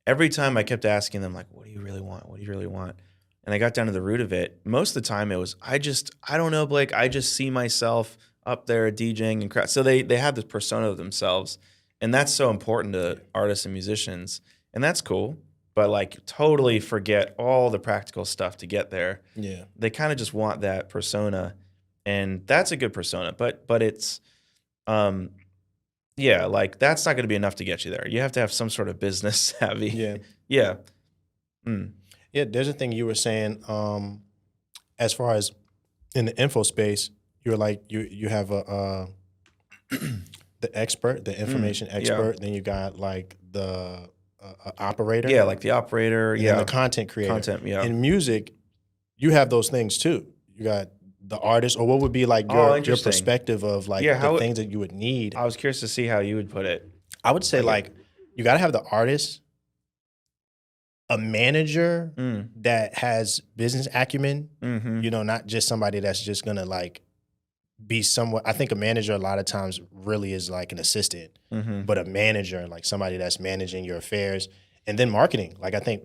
Every time I kept asking them, like, what do you really want? What do you really want? And I got down to the root of it. Most of the time it was, I don't know, Blake. I just see myself up there DJing and crowd. So they have this persona of themselves. And that's so important to artists and musicians. And that's cool. But like totally forget all the practical stuff to get there. Yeah. They kind of just want that persona. And that's a good persona. But it's, yeah, like that's not going to be enough to get you there. You have to have some sort of business savvy. Yeah. Yeah. Yeah, there's a thing you were saying, as far as in the info space, you're like, you have the expert, the information expert, then you got like the operator. Yeah, like the operator, and then the content creator. Content, yeah. In music, you have those things too. You got the artist, or what would be like your perspective of like the things that you would need. I was curious to see how you would put it. I would say like you got to have the artist, a manager that has business acumen, you know, not just somebody that's just gonna like be somewhat. I think a manager a lot of times really is like an assistant, but a manager, like somebody that's managing your affairs. And then marketing. Like I think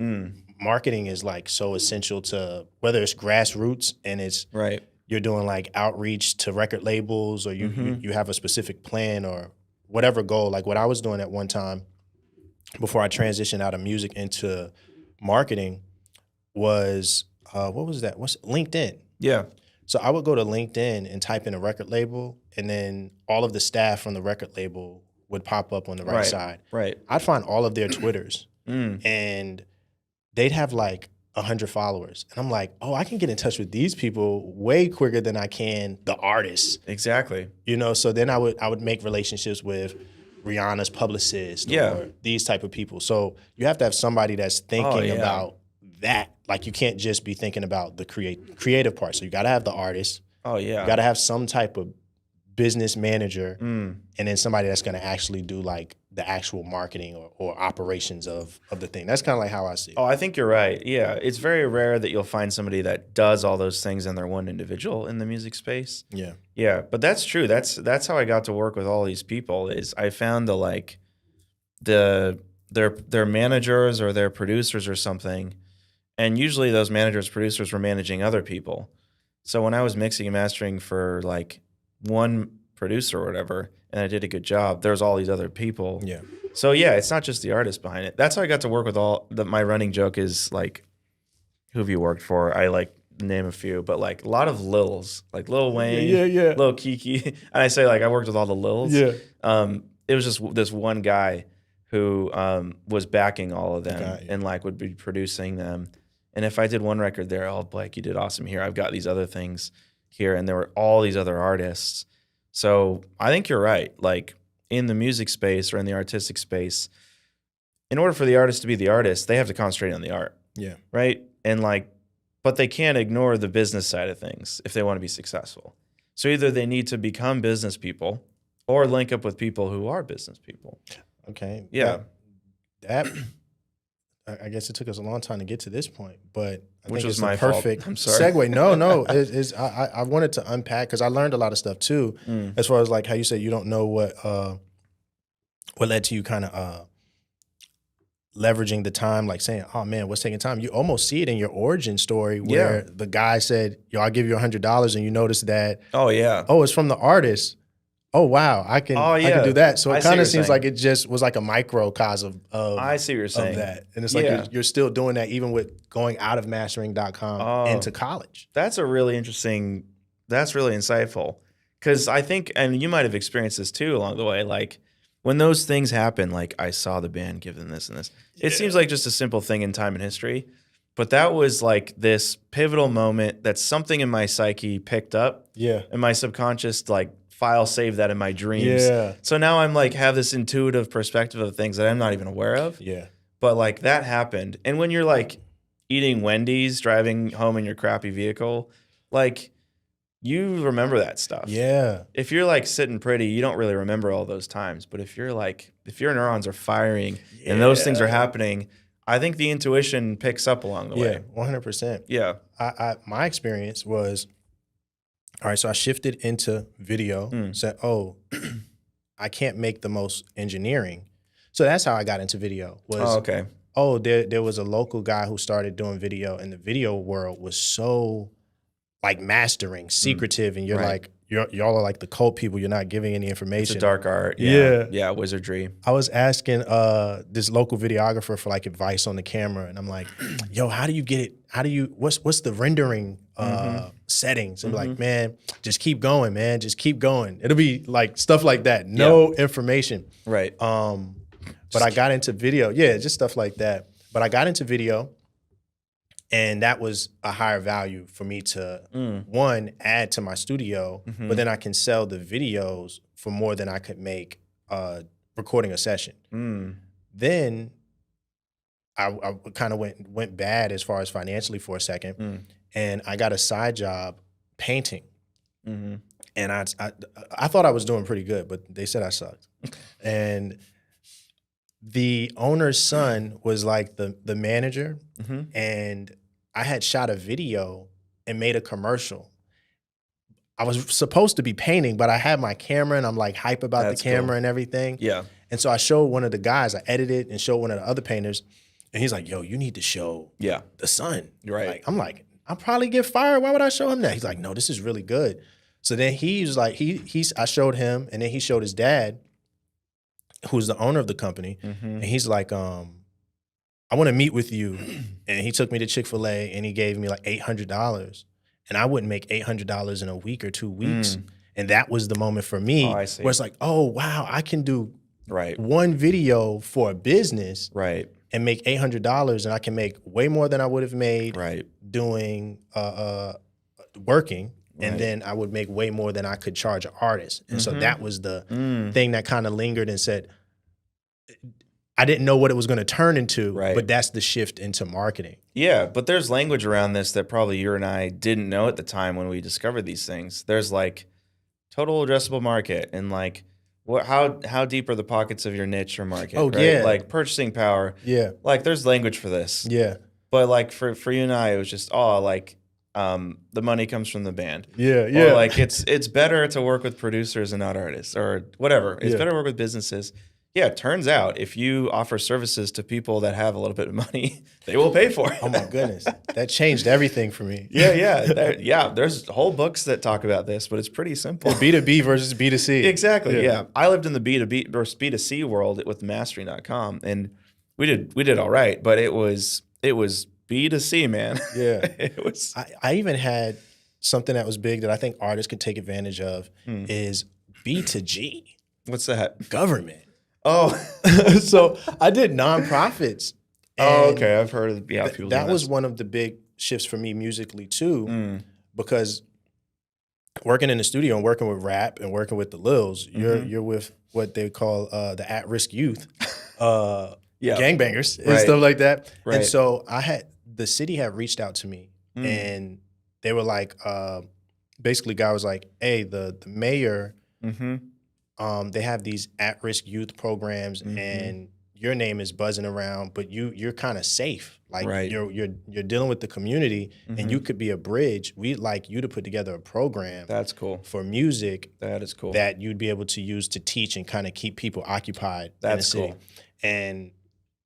marketing is like so essential to whether it's grassroots and it's you're doing like outreach to record labels, or you have a specific plan or whatever goal. Like what I was doing at one time before I transitioned out of music into marketing was what was that? What's LinkedIn? Yeah. So I would go to LinkedIn and type in a record label, and then all of the staff from the record label would pop up on the right side. Right. I'd find all of their Twitters, and they'd have like 100 followers. And I'm like, oh, I can get in touch with these people way quicker than I can the artists. Exactly. You know, so then I would make relationships with Rihanna's publicist or these type of people. So you have to have somebody that's thinking about that. Like you can't just be thinking about the creative part. So you got to have the artist. Oh yeah. You got to have some type of business manager, and then somebody that's going to actually do like the actual marketing or operations of the thing. That's kind of like how I see it. Oh, I think you're right. Yeah, it's very rare that you'll find somebody that does all those things and they're one individual in the music space. Yeah. Yeah, but that's true. That's how I got to work with all these people. Is I found their managers or their producers or something, and usually those managers, producers were managing other people. So when I was mixing and mastering for like one producer or whatever, and I did a good job, there's all these other people. Yeah. So yeah, it's not just the artist behind it. That's how I got to work with my running joke is like, who have you worked for? I like name a few, but like a lot of Lils, like Lil Wayne, Lil Kiki. And I say like I worked with all the Lils. Yeah. It was just this one guy who was backing all of them and like would be producing them. And if I did one record there, oh, Blake, you did awesome here. I've got these other things here. And there were all these other artists. So I think you're right. Like in the music space or in the artistic space, in order for the artist to be the artist, they have to concentrate on the art. Yeah. Right? And like, but they can't ignore the business side of things if they want to be successful. So either they need to become business people or link up with people who are business people. Okay. Yeah. That I guess it took us a long time to get to this point, but I Which think was it's my a perfect fault. I'm sorry. segue. No, I wanted to unpack because I learned a lot of stuff too, as far as like how you said you don't know what led to you kind of leveraging the time, like saying, oh man, what's taking time? You almost see it in your origin story where the guy said, yo, I'll give you $100, and you notice that, it's from the artist. Oh wow, I can do that. So it kind of seems like it just was like a microcosm of I see what you're saying. Of that. And it's like you're still doing that even with going out of mastering.com into college. That's really insightful. Because I think, and you might have experienced this too along the way, like when those things happen, like I saw the band give them this and this. It seems like just a simple thing in time and history, but that was like this pivotal moment that something in my psyche picked up. Yeah. And my subconscious like file saved that in my dreams. Yeah. So now I'm like have this intuitive perspective of things that I'm not even aware of. Yeah. But like that happened. And when you're like eating Wendy's, driving home in your crappy vehicle, like you remember that stuff. Yeah. If you're like sitting pretty, you don't really remember all those times. But if your neurons are firing and those things are happening, I think the intuition picks up along the way. 100%. Yeah. My experience was, all right, so I shifted into video, said, oh, I can't make the most engineering. So that's how I got into video. There was a local guy who started doing video, and the video world was so like mastering, secretive, and you're like, y'all are like the cult people. You're not giving any information. It's a dark art. Yeah, wizardry. I was asking this local videographer for like advice on the camera, and I'm like, yo, how do you get it? What's the rendering settings? And like, man, just keep going, man. Just keep going. It'll be like stuff like that. No information. Right. But I got into video. Yeah, just stuff like that. But I got into video, and that was a higher value for me to, one, add to my studio, but then I can sell the videos for more than I could make recording a session. Then I kind of went bad as far as financially for a second, and I got a side job painting. And I thought I was doing pretty good, but they said I sucked. And the owner's son was like the manager, and I had shot a video and made a commercial. I was supposed to be painting, but I had my camera and I'm like hype about the camera and everything. Yeah. And so I showed one of the guys, I edited and showed one of the other painters, and he's like, yo, you need to show the son. Right. Like, I'm like, I'll probably get fired. Why would I show him that? He's like, no, this is really good. So then he was like, I showed him, and then he showed his dad, who's the owner of the company, and he's like, I want to meet with you. And he took me to Chick-fil-A, and he gave me like $800. And I wouldn't make $800 in a week or 2 weeks. And that was the moment for me where it's like, oh, wow, I can do one video for a business and make $800, and I can make way more than I would have made doing working. And then I would make way more than I could charge an artist. And so that was the thing that kind of lingered and said, I didn't know what it was going to turn into, but that's the shift into marketing. Yeah, but there's language around this that probably you and I didn't know at the time when we discovered these things. There's like total addressable market and like how deep are the pockets of your niche or market? Oh, yeah. Like purchasing power. Yeah. Like there's language for this. Yeah. But like for you and I, it was just, the money comes from the band. Yeah, yeah. Or like it's better to work with producers and not artists or whatever. It's better to work with businesses. Yeah, it turns out if you offer services to people that have a little bit of money, they will pay for it. Oh my goodness. That changed everything for me. Yeah. There's whole books that talk about this, but it's pretty simple. B2B versus B2C. Exactly, yeah. I lived in the B2B versus B2C world with mastering.com, and we did all right, but it was B2C, man. Yeah. It was. I even had something that was big that I think artists could take advantage of is B2G. What's that? Government. Oh. So I did nonprofits. Oh, okay. I've heard of people that was one of the big shifts for me musically too, because working in the studio and working with rap and working with the Lils, you're with what they call the at-risk youth, gangbangers and stuff like that. Right. And so the city had reached out to me and they were like, basically guy was like, hey, the mayor, they have these at-risk youth programs and your name is buzzing around, but you're kind of safe. Like you're dealing with the community and you could be a bridge. We'd like you to put together a program. That's cool. For music. That is cool. That you'd be able to use to teach and kind of keep people occupied in the city. Cool. And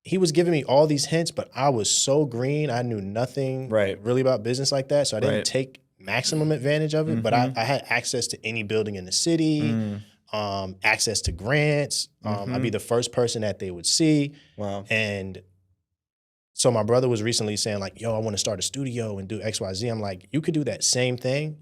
he was giving me all these hints, but I was so green. I knew nothing really about business like that. So I didn't take maximum advantage of it, but I had access to any building in the city. Access to grants. I'd be the first person that they would see. Wow. And so my brother was recently saying like, yo, I want to start a studio and do X, Y, Z. I'm like, you could do that same thing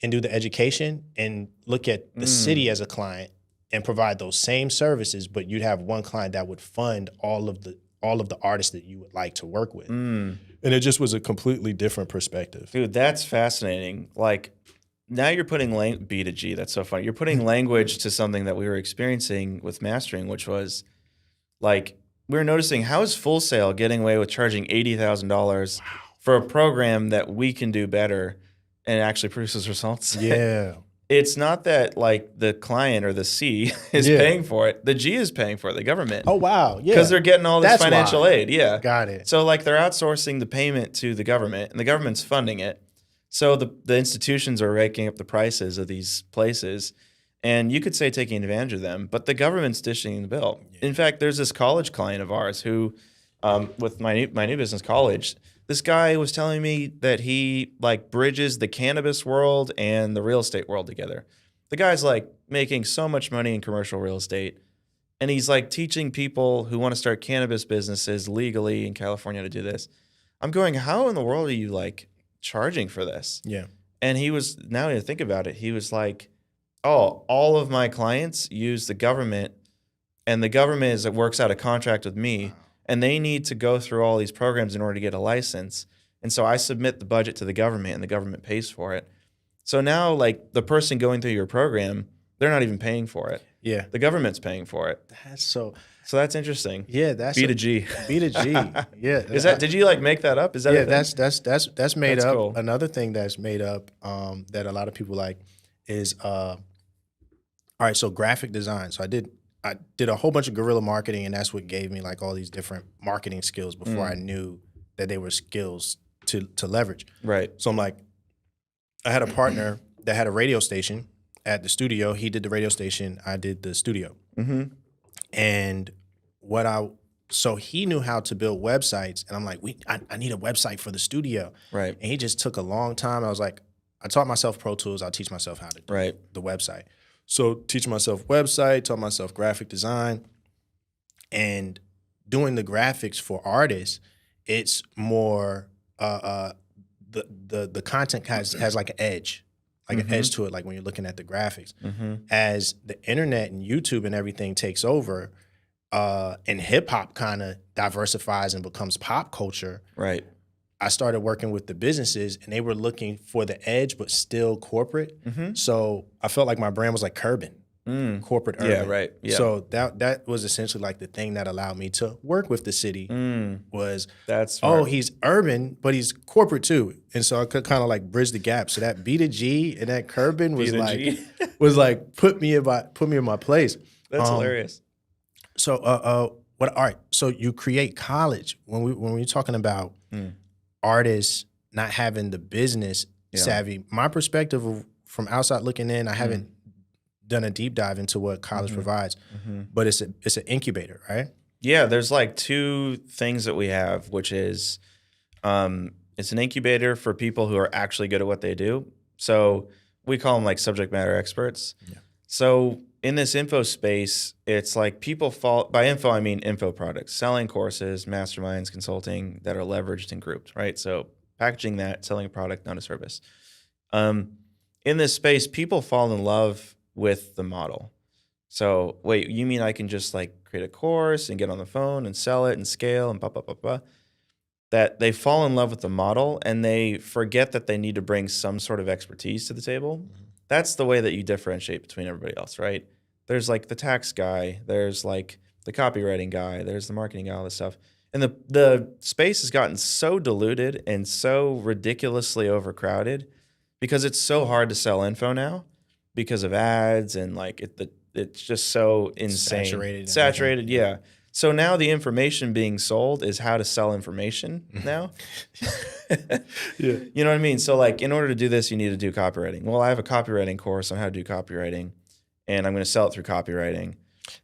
and do the education and look at the city as a client and provide those same services, but you'd have one client that would fund all of the artists that you would like to work with. And it just was a completely different perspective. Dude, that's fascinating. Like, now you're putting B to G. That's so funny. You're putting language to something that we were experiencing with mastering, which was like, we were noticing, how is Full Sail getting away with charging $80,000 for a program that we can do better and it actually produces results? Yeah. It's not that like the client or the C is paying for it. The G is paying for it, the government. Oh, wow. Yeah. Because they're getting all this financial aid. Yeah. Got it. So like they're outsourcing the payment to the government and the government's funding it. So the institutions are raking up the prices of these places. And you could say taking advantage of them, but the government's dishing the bill. Yeah. In fact, there's this college client of ours who, with my new business college, this guy was telling me that he like bridges the cannabis world and the real estate world together. The guy's like making so much money in commercial real estate, and he's like teaching people who want to start cannabis businesses legally in California to do this. I'm going, how in the world are you like charging for this? Yeah. And he was, now to think about it, he was like, oh, all of my clients use the government, and the government works out a contract with me, and they need to go through all these programs in order to get a license. And so I submit the budget to the government, and the government pays for it. So now, like, the person going through your program, they're not even paying for it. Yeah. The government's paying for it. That's so that's interesting. Yeah, that's B to G. B to G. Yeah. Is that, did you like make that up? Is that yeah, a thing? that's made That's up. cool. Another thing that's made up that a lot of people like is all right, so graphic design. So I did a whole bunch of guerrilla marketing, and that's what gave me like all these different marketing skills before I knew that they were skills to leverage. Right. So I'm like, I had a partner that had a radio station at the studio. He did the radio station, I did the studio. Mm-hmm. And so he knew how to build websites, and I'm like, I need a website for the studio. Right. And he just took a long time. I was like, I taught myself Pro Tools. I'll teach myself how to do the website. So teaching myself website, taught myself graphic design, and doing the graphics for artists. It's more the content has like an edge, like an edge to it. Like when you're looking at the graphics, as the internet and YouTube and everything takes over, and hip hop kind of diversifies and becomes pop culture. Right. I started working with the businesses, and they were looking for the edge, but still corporate. So I felt like my brand was like Curban, corporate urban. Yeah, right. Yeah. So that was essentially like the thing that allowed me to work with the city was, that's smart. he's urban, but he's corporate too. And so I could kind of like bridge the gap. So that B to G and that Curban was like put me in my place. That's hilarious. So all right. So you create college when we're talking about artists not having the business savvy. My perspective from outside looking in, I haven't done a deep dive into what college provides, but it's an incubator, right? Yeah, there's like two things that we have, which is it's an incubator for people who are actually good at what they do. So we call them like subject matter experts. Yeah. So in this info space, it's like people fall, by info, I mean info products, selling courses, masterminds, consulting that are leveraged and grouped, right? So packaging that, selling a product, not a service. In this space, people fall in love with the model. So wait, you mean I can just like create a course and get on the phone and sell it and scale and blah, blah, blah, blah. That they fall in love with the model and they forget that they need to bring some sort of expertise to the table. That's the way that you differentiate between everybody else, right? There's like the tax guy, there's like the copywriting guy, there's the marketing guy, all this stuff. And the space has gotten so diluted and so ridiculously overcrowded because it's so hard to sell info now because of ads and like it's just so insane. Saturated, yeah. So now the information being sold is how to sell information now. Yeah. You know what I mean? So like in order to do this, you need to do copywriting. Well, I have a copywriting course on how to do copywriting, and I'm going to sell it through copywriting.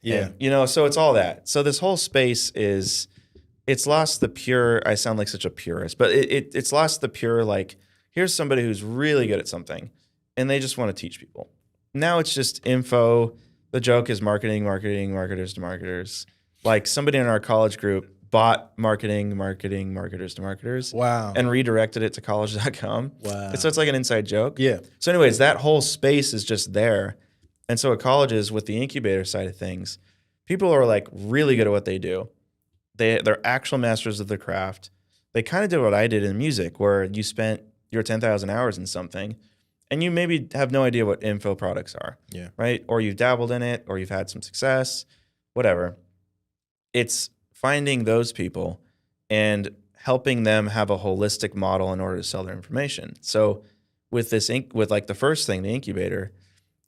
Yeah. And, so it's all that. So this whole space it's lost the pure, I sound like such a purist, but it's lost the pure, like, here's somebody who's really good at something, and they just want to teach people. Now it's just info. The joke is marketing, marketers to marketers. Like somebody in our college group bought marketing, marketers to marketers. Wow. And redirected it to college.com. Wow. So it's like an inside joke. Yeah. So anyways, that whole space is just there. And so at colleges with the incubator side of things, people are like really good at what they do. They're actual masters of their craft. They kind of did what I did in music, where you spent your 10,000 hours in something and you maybe have no idea what info products are, Yeah. right? Or you've dabbled in it, or you've had some success, whatever. It's finding those people and helping them have a holistic model in order to sell their information. So with this, with like the first thing, the incubator,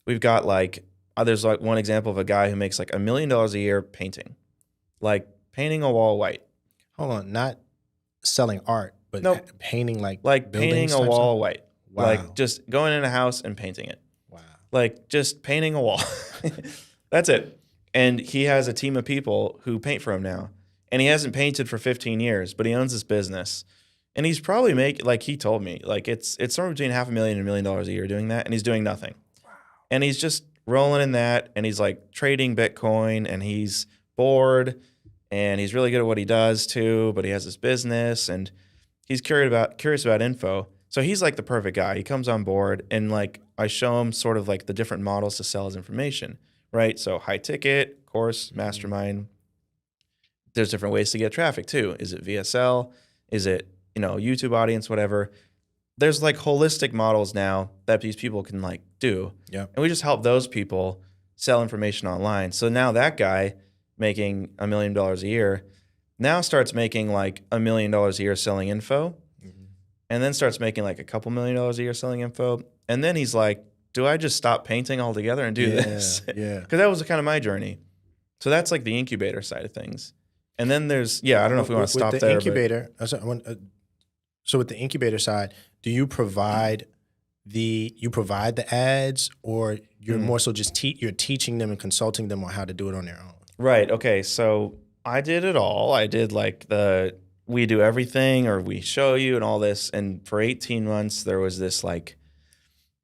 we've got like, there's like one example of a guy who makes like $1 million a year painting, like painting a wall white. Hold on, not selling art, but Nope. painting like painting a type wall stuff? white. Wow. Like just going in a house and painting it. Wow. Like just painting a wall. That's it. And he has a team of people who paint for him now. And he hasn't painted for 15 years, but he owns this business. And he's probably like he told me, like it's somewhere between $500,000 and $1 million a year doing that. And he's doing nothing. Wow. And he's just rolling in that. And he's like trading Bitcoin, and he's bored, and he's really good at what he does too, but he has this business and he's curious about info. So he's like the perfect guy. He comes on board, and like I show him sort of like the different models to sell his information, right? So high ticket, course, mastermind. There's different ways to get traffic too. Is it VSL? Is it, YouTube audience, whatever? There's like holistic models now that these people can like do. Yeah. And we just help those people sell information online. So now that guy making $1 million a year now starts making like $1 million a year selling info, and then starts making like a couple $1 million a year selling info. And then he's like, do I just stop painting altogether and do this? Yeah. Because that was kind of my journey. So that's like the incubator side of things. And then there's, I don't know if we want to stop with the there. Incubator, so with the incubator side, do you provide the ads, or you're more so just you're teaching them and consulting them on how to do it on their own? Right. Okay. So I did it all. I did like we do everything, or we show you and all this. And for 18 months, there was this like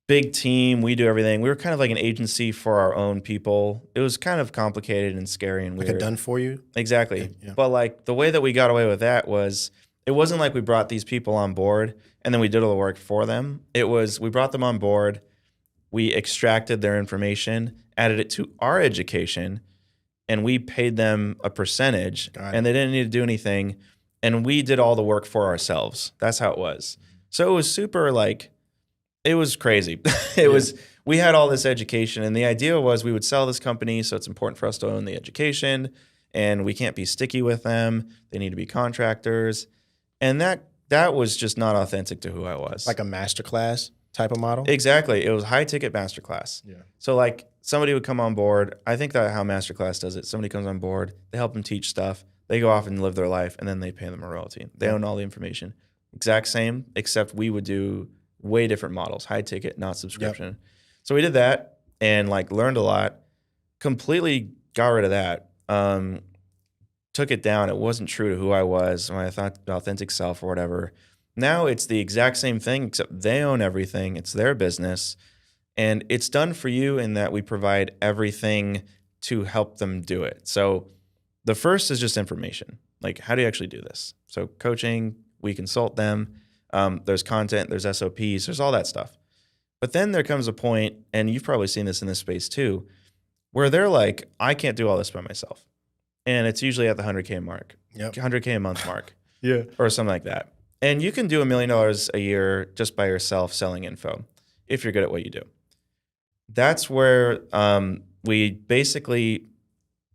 big team. We do everything. We were kind of like an agency for our own people. It was kind of complicated and scary and weird. Like a done for you? Exactly. Yeah. But like the way that we got away with that was, it wasn't like we brought these people on board and then we did all the work for them. It was, we brought them on board, we extracted their information, added it to our education, and we paid them a percentage, and they didn't need to do anything. And we did all the work for ourselves. That's how it was. So it was super like, it was crazy. We had all this education, and the idea was we would sell this company, so it's important for us to own the education, and we can't be sticky with them. They need to be contractors. And that was just not authentic to who I was. Like a masterclass type of model? Exactly. It was high ticket masterclass. Yeah. So like somebody would come on board. I think that's how masterclass does it. Somebody comes on board, they help them teach stuff, they go off and live their life, and then they pay them a royalty. They own all the information. Exact same, except we would do way different models, high ticket, not subscription. Yep. So we did that and like learned a lot, completely got rid of that. Took it down. It wasn't true to who I was, my authentic self or whatever. Now it's the exact same thing, except they own everything. It's their business. And it's done for you in that we provide everything to help them do it. So the first is just information. Like, how do you actually do this? So coaching, we consult them. There's content, there's SOPs, there's all that stuff. But then there comes a point, and you've probably seen this in this space too, where they're like, I can't do all this by myself. And it's usually at the 100K mark, 100K a month mark, or something like that. And you can do $1 million a year just by yourself selling info if you're good at what you do. That's where we basically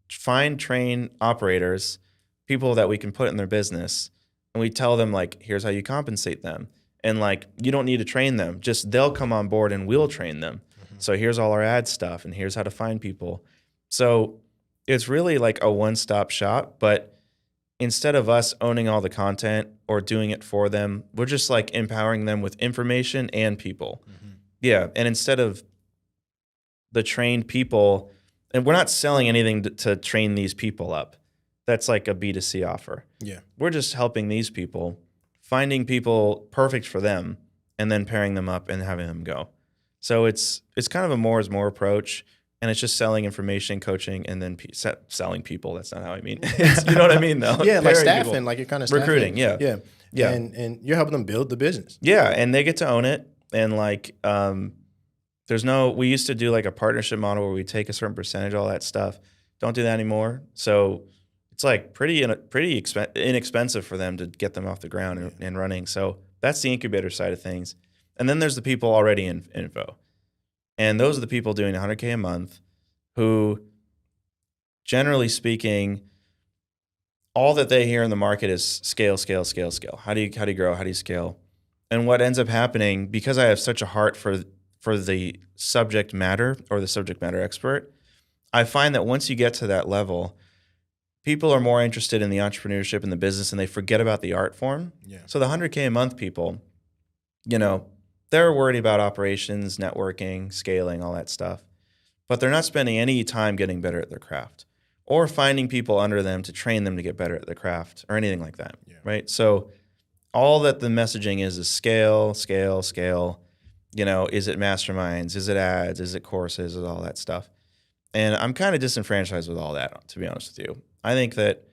train operators, people that we can put in their business, and we tell them like, here's how you compensate them. And like, you don't need to train them, just they'll come on board and we'll train them. Mm-hmm. So here's all our ad stuff, and here's how to find people. So it's really like a one-stop shop, but instead of us owning all the content or doing it for them, we're just like empowering them with information and people. Mm-hmm. Yeah. And instead of the trained people, and we're not selling anything to train these people up. That's like a B2C offer. Yeah. We're just helping these people, finding people perfect for them, and then pairing them up and having them go. So it's kind of a more is more approach. And it's just selling information, coaching, and then selling people. That's not how I mean. You know what I mean, though? Yeah, like staffing, people. Like you're kind of staffing. Recruiting, yeah. And you're helping them build the business. Yeah, and they get to own it. And like, We used to do like a partnership model where we take a certain percentage, all that stuff. Don't do that anymore. So it's like pretty inexpensive for them to get them off the ground and running. So that's the incubator side of things. And then there's the people already in info. And those are the people doing 100K a month who, generally speaking, all that they hear in the market is scale, scale, scale, scale. How do you grow? How do you scale? And what ends up happening, because I have such a heart for the subject matter or the subject matter expert, I find that once you get to that level, people are more interested in the entrepreneurship and the business, and they forget about the art form. Yeah. So the 100K a month people, they're worried about operations, networking, scaling, all that stuff. But they're not spending any time getting better at their craft or finding people under them to train them to get better at the craft or anything like that, right? So all that the messaging is scale, scale, scale. Is it masterminds? Is it ads? Is it courses? Is all that stuff? And I'm kind of disenfranchised with all that, to be honest with you. I think that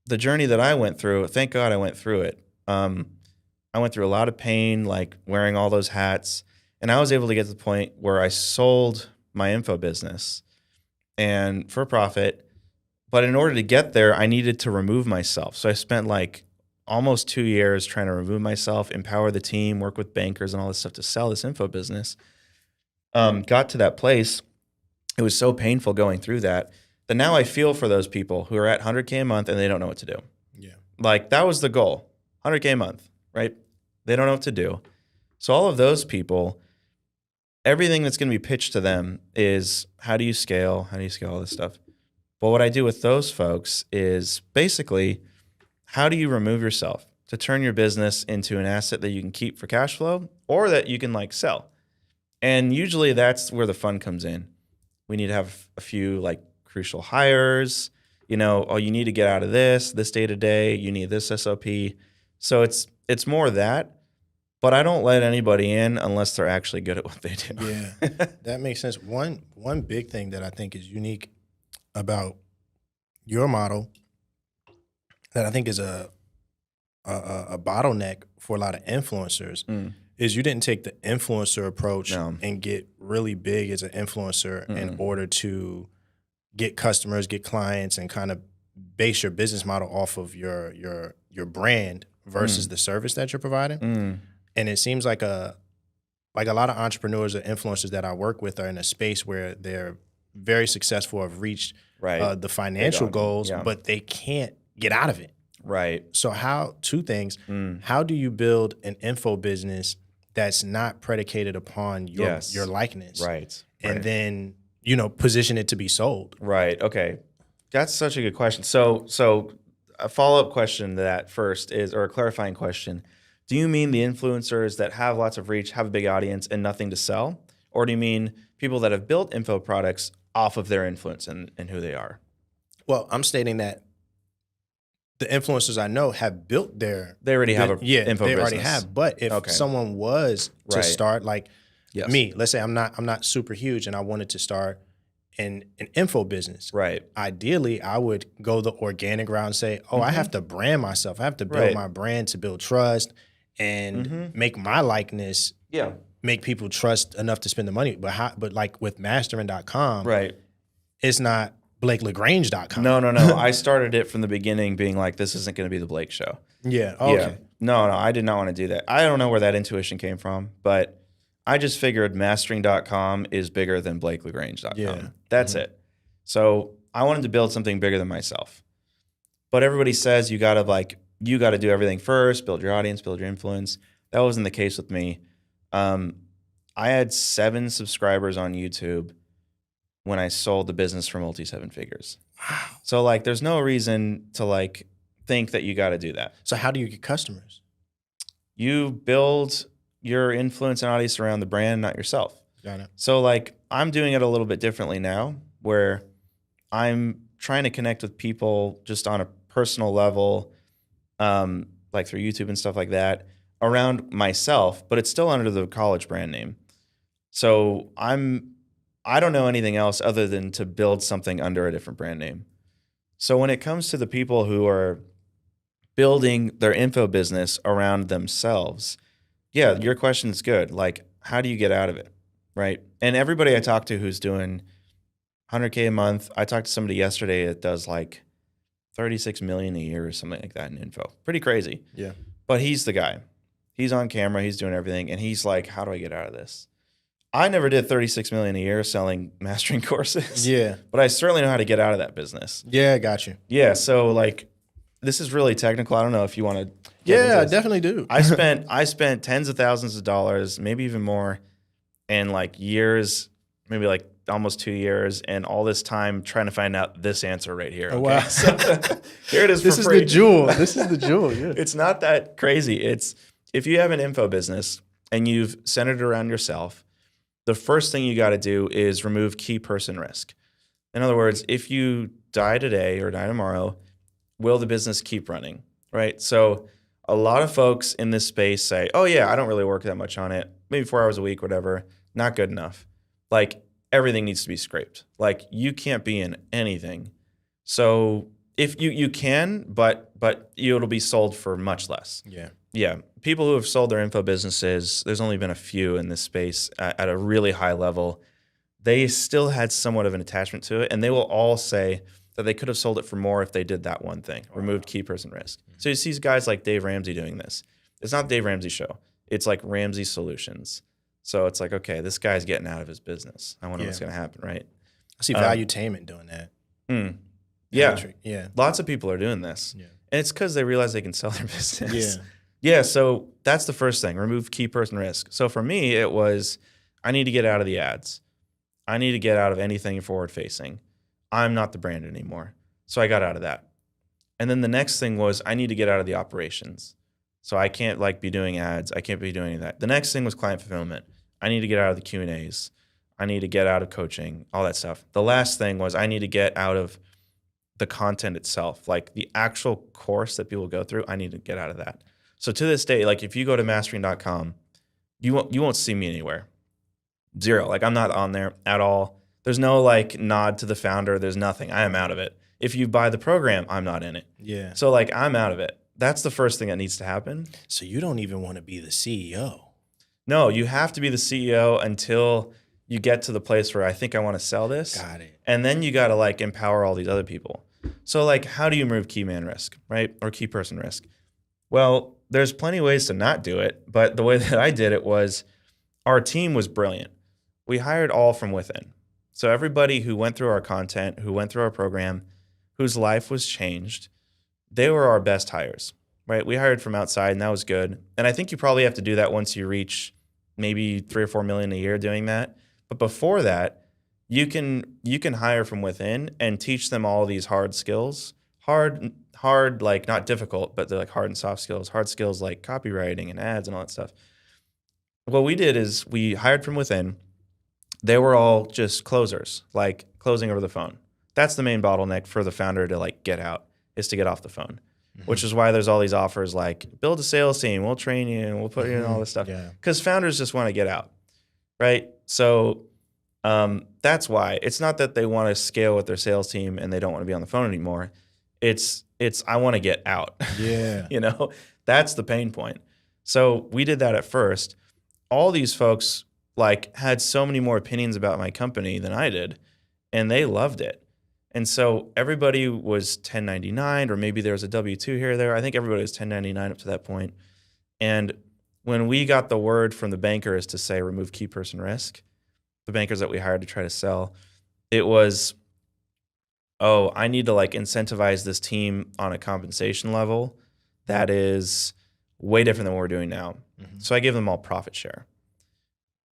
the journey that I went through, thank God I went through it. I went through a lot of pain, like wearing all those hats. And I was able to get to the point where I sold my info business and for profit. But in order to get there, I needed to remove myself. So I spent like almost 2 years trying to remove myself, empower the team, work with bankers and all this stuff to sell this info business. Got to that place. It was so painful going through that now I feel for those people who are at 100K a month and they don't know what to do. Yeah. Like that was the goal, 100K a month, right? They don't know what to do. So all of those people, everything that's going to be pitched to them is how do you scale? How do you scale all this stuff? But what I do with those folks is basically how do you remove yourself to turn your business into an asset that you can keep for cash flow or that you can like sell? And usually that's where the fun comes in. We need to have a few like crucial hires, you need to get out of this day to day, you need this SOP. So it's more that, but I don't let anybody in unless they're actually good at what they do. Yeah, that makes sense. One big thing that I think is unique about your model that I think is a bottleneck for a lot of influencers is you didn't take the influencer approach and get really big as an influencer in order to get customers, get clients, and kind of base your business model off of your brand versus the service that you're providing. And it seems like a lot of entrepreneurs or influencers that I work with are in a space where they're very successful, have reached the financial goals, but they can't get out of it. Right. So two things, how do you build an info business that's not predicated upon your likeness? Right. And then, position it to be sold. Right. Okay. That's such a good question. So a follow-up question to that first or a clarifying question. Do you mean the influencers that have lots of reach, have a big audience and nothing to sell? Or do you mean people that have built info products off of their influence and who they are? Well, I'm stating that the influencers I know have built they already have an info they business. already have. But if someone was to start, like me, let's say I'm not super huge and I wanted to start an info business. Right. Ideally, I would go the organic route and say, I have to brand myself. I have to build my brand to build trust and make my likeness make people trust enough to spend the money. But like with mastering.com, it's not BlakeLagrange.com. No. I started it from the beginning being like, this isn't going to be the Blake show. Yeah. Okay. Yeah. No, I did not want to do that. I don't know where that intuition came from, but I just figured mastering.com is bigger than BlakeLagrange.com. Yeah. That's it. So I wanted to build something bigger than myself. But everybody says you got to do everything first, build your audience, build your influence. That wasn't the case with me. I had 7 subscribers on YouTube when I sold the business for multi-7 figures. Wow. So like there's no reason to think that you got to do that. So how do you get customers? You build your influence and audience around the brand, not yourself. Got it. So I'm doing it a little bit differently now where I'm trying to connect with people just on a personal level, like through YouTube and stuff like that, around myself, but it's still under the college brand name. So I don't know anything else other than to build something under a different brand name. So when it comes to the people who are building their info business around themselves, your question is good. Like, how do you get out of it? right? And everybody I talk to who's doing 100K a month, I talked to somebody yesterday that does like 36 million a year or something like that in info. Pretty crazy. Yeah. But he's the guy. He's on camera, he's doing everything, and he's like, how do I get out of this? I never did 36 million a year selling mastering courses. Yeah. But I certainly know how to get out of that business. Yeah, I got you. Yeah, so like this is really technical. I don't know if you want to Yeah, I definitely do. I spent tens of thousands of dollars, maybe even more, in like years, maybe like almost 2 years, and all this time trying to find out this answer right here. Oh, Okay? wow. So, here it is. This for is free. the jewel. This is the jewel. Yeah. It's not that crazy. It's if you have an info business and you've centered it around yourself, the first thing you got to do is remove key person risk. In other words, if you die today or die tomorrow, will the business keep running, right? So a lot of folks in this space say, oh yeah, I don't really work that much on it. Maybe 4 hours a week, whatever. Not good enough. Like everything needs to be scraped. Like you can't be in anything. So if you can, but it'll be sold for much less. Yeah. Yeah. People who have sold their info businesses, there's only been a few in this space at a really high level. They still had somewhat of an attachment to it, and they will all say that they could have sold it for more if they did that one thing, removed key person risk. So you see guys like Dave Ramsey doing this. It's not Dave Ramsey's show. It's like Ramsey Solutions. So it's like, okay, this guy's getting out of his business. I wonder what's going to happen, right? I see Valuetainment doing that. Yeah. Patrick. Yeah. Lots of people are doing this. Yeah. And it's because they realize they can sell their business. Yeah. Yeah, so that's the first thing, remove key person risk. So for me, it was I need to get out of the ads. I need to get out of anything forward facing. I'm not the brand anymore. So I got out of that. And then the next thing was I need to get out of the operations. So I can't like be doing ads. I can't be doing any of that. The next thing was client fulfillment. I need to get out of the Q&As. I need to get out of coaching, all that stuff. The last thing was I need to get out of the content itself, like the actual course that people go through. I need to get out of that. So to this day, like if you go to mastering.com, you won't see me anywhere. Zero. Like I'm not on there at all. There's no like nod to the founder. There's nothing. I am out of it. If you buy the program, I'm not in it. Yeah. So like I'm out of it. That's the first thing that needs to happen. So you don't even want to be the CEO. No, you have to be the CEO until you get to the place where I think I want to sell this. Got it. And then you got to like empower all these other people. So like how do you remove key man risk, right? Or key person risk? Well, there's plenty of ways to not do it, but the way that I did it was our team was brilliant. We hired all from within. So everybody who went through our content, who went through our program, whose life was changed, they were our best hires, right? We hired from outside and that was good. And I think you probably have to do that once you reach maybe 3 or 4 million a year doing that. But before that, you can hire from within and teach them all these hard skills. Hard, like not difficult, but they're like hard and soft skills. Hard skills like copywriting and ads and all that stuff. What we did is we hired from within. They were all just closers, like closing over the phone. That's the main bottleneck for the founder to like get out, is to get off the phone, which is why there's all these offers like build a sales team, we'll train you and we'll put you in all this stuff. Because founders just want to get out, right? So that's why. It's not that they want to scale with their sales team and they don't want to be on the phone anymore. It's I want to get out. Yeah. You know, that's the pain point. So we did that at first. All these folks like had so many more opinions about my company than I did, and they loved it. And so everybody was 1099, or maybe there was a W-2 here or there. I think everybody was 1099 up to that point. And when we got the word from the bankers to say remove key person risk, the bankers that we hired to try to sell, it was, oh, I need to like incentivize this team on a compensation level that is way different than what we're doing now. Mm-hmm. So I gave them all profit share.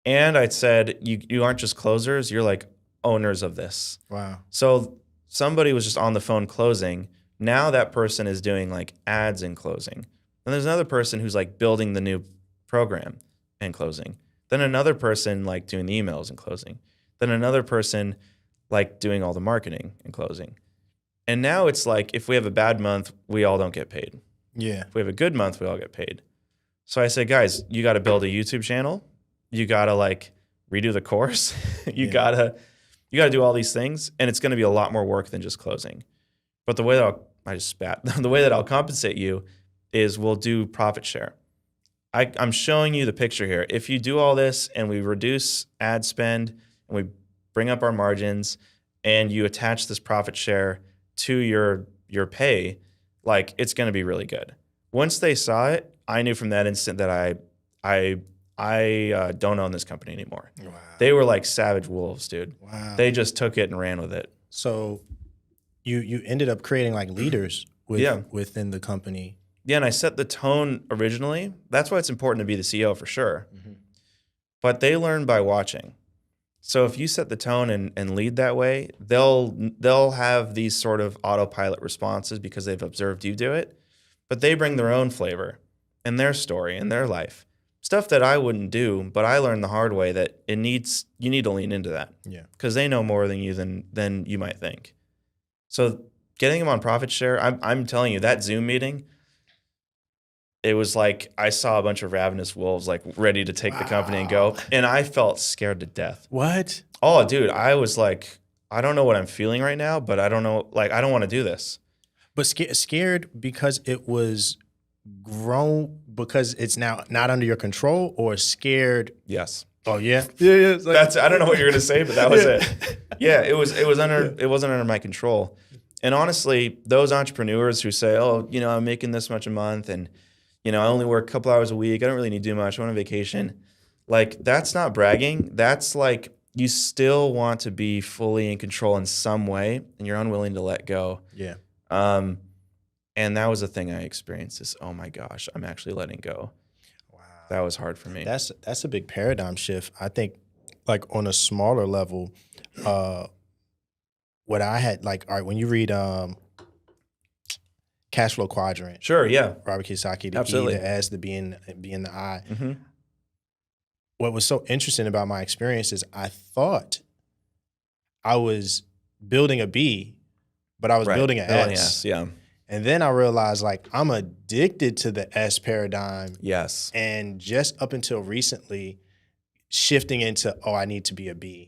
And I said, you aren't just closers, you're like owners of this. Wow. So somebody was just on the phone closing. Now that person is doing like ads and closing. Then there's another person who's like building the new program and closing. Then another person like doing the emails and closing. Then another person like doing all the marketing and closing. And now it's like if we have a bad month, we all don't get paid. Yeah. If we have a good month, we all get paid. So I said, guys, you got to build a YouTube channel. You got to like redo the course. You got to do all these things, and it's going to be a lot more work than just closing. But the way that the way that I'll compensate you is we'll do profit share. I'm showing you the picture here. If you do all this and we reduce ad spend and we bring up our margins and you attach this profit share to your pay, like it's going to be really good. Once they saw it, I knew from that instant that I don't own this company anymore. Wow. They were like savage wolves, dude. Wow. They just took it and ran with it. So you ended up creating like leaders within the company. Yeah, and I set the tone originally. That's why it's important to be the CEO for sure. Mm-hmm. But they learn by watching. So if you set the tone and lead that way, they'll have these sort of autopilot responses because they've observed you do it. But they bring their own flavor and their story and their life. Stuff that I wouldn't do, but I learned the hard way that you need to lean into that. Yeah. Because they know more than you than you might think. So getting them on profit share, I'm telling you, that Zoom meeting, it was like I saw a bunch of ravenous wolves like ready to take the company and go. And I felt scared to death. What? Oh, dude, I was like, I don't know what I'm feeling right now, but I don't know, like, I don't want to do this. But scared because it was grown, because it's now not under your control, or scared? Yes. Oh yeah? Yeah. It's like, I don't know what you're going to say, but that was it. Yeah, it wasn't under my control. And honestly, those entrepreneurs who say, oh, I'm making this much a month and, I only work a couple hours a week. I don't really need to do much. I want on vacation. Like, that's not bragging. That's like, you still want to be fully in control in some way, and you're unwilling to let go. Yeah. And that was the thing I experienced is, oh my gosh, I'm actually letting go. Wow. That was hard for me. That's a big paradigm shift. I think, like, on a smaller level, what I had, like, all right, when you read Cash Flow Quadrant. Sure, yeah. Robert Kiyosaki, the Absolutely. E, the S, the B, and the I. Mm-hmm. What was so interesting about my experience is I thought I was building a B, but I was building an S. Yeah. And then I realized, like, I'm addicted to the S paradigm. Yes. And just up until recently, shifting into, I need to be a B.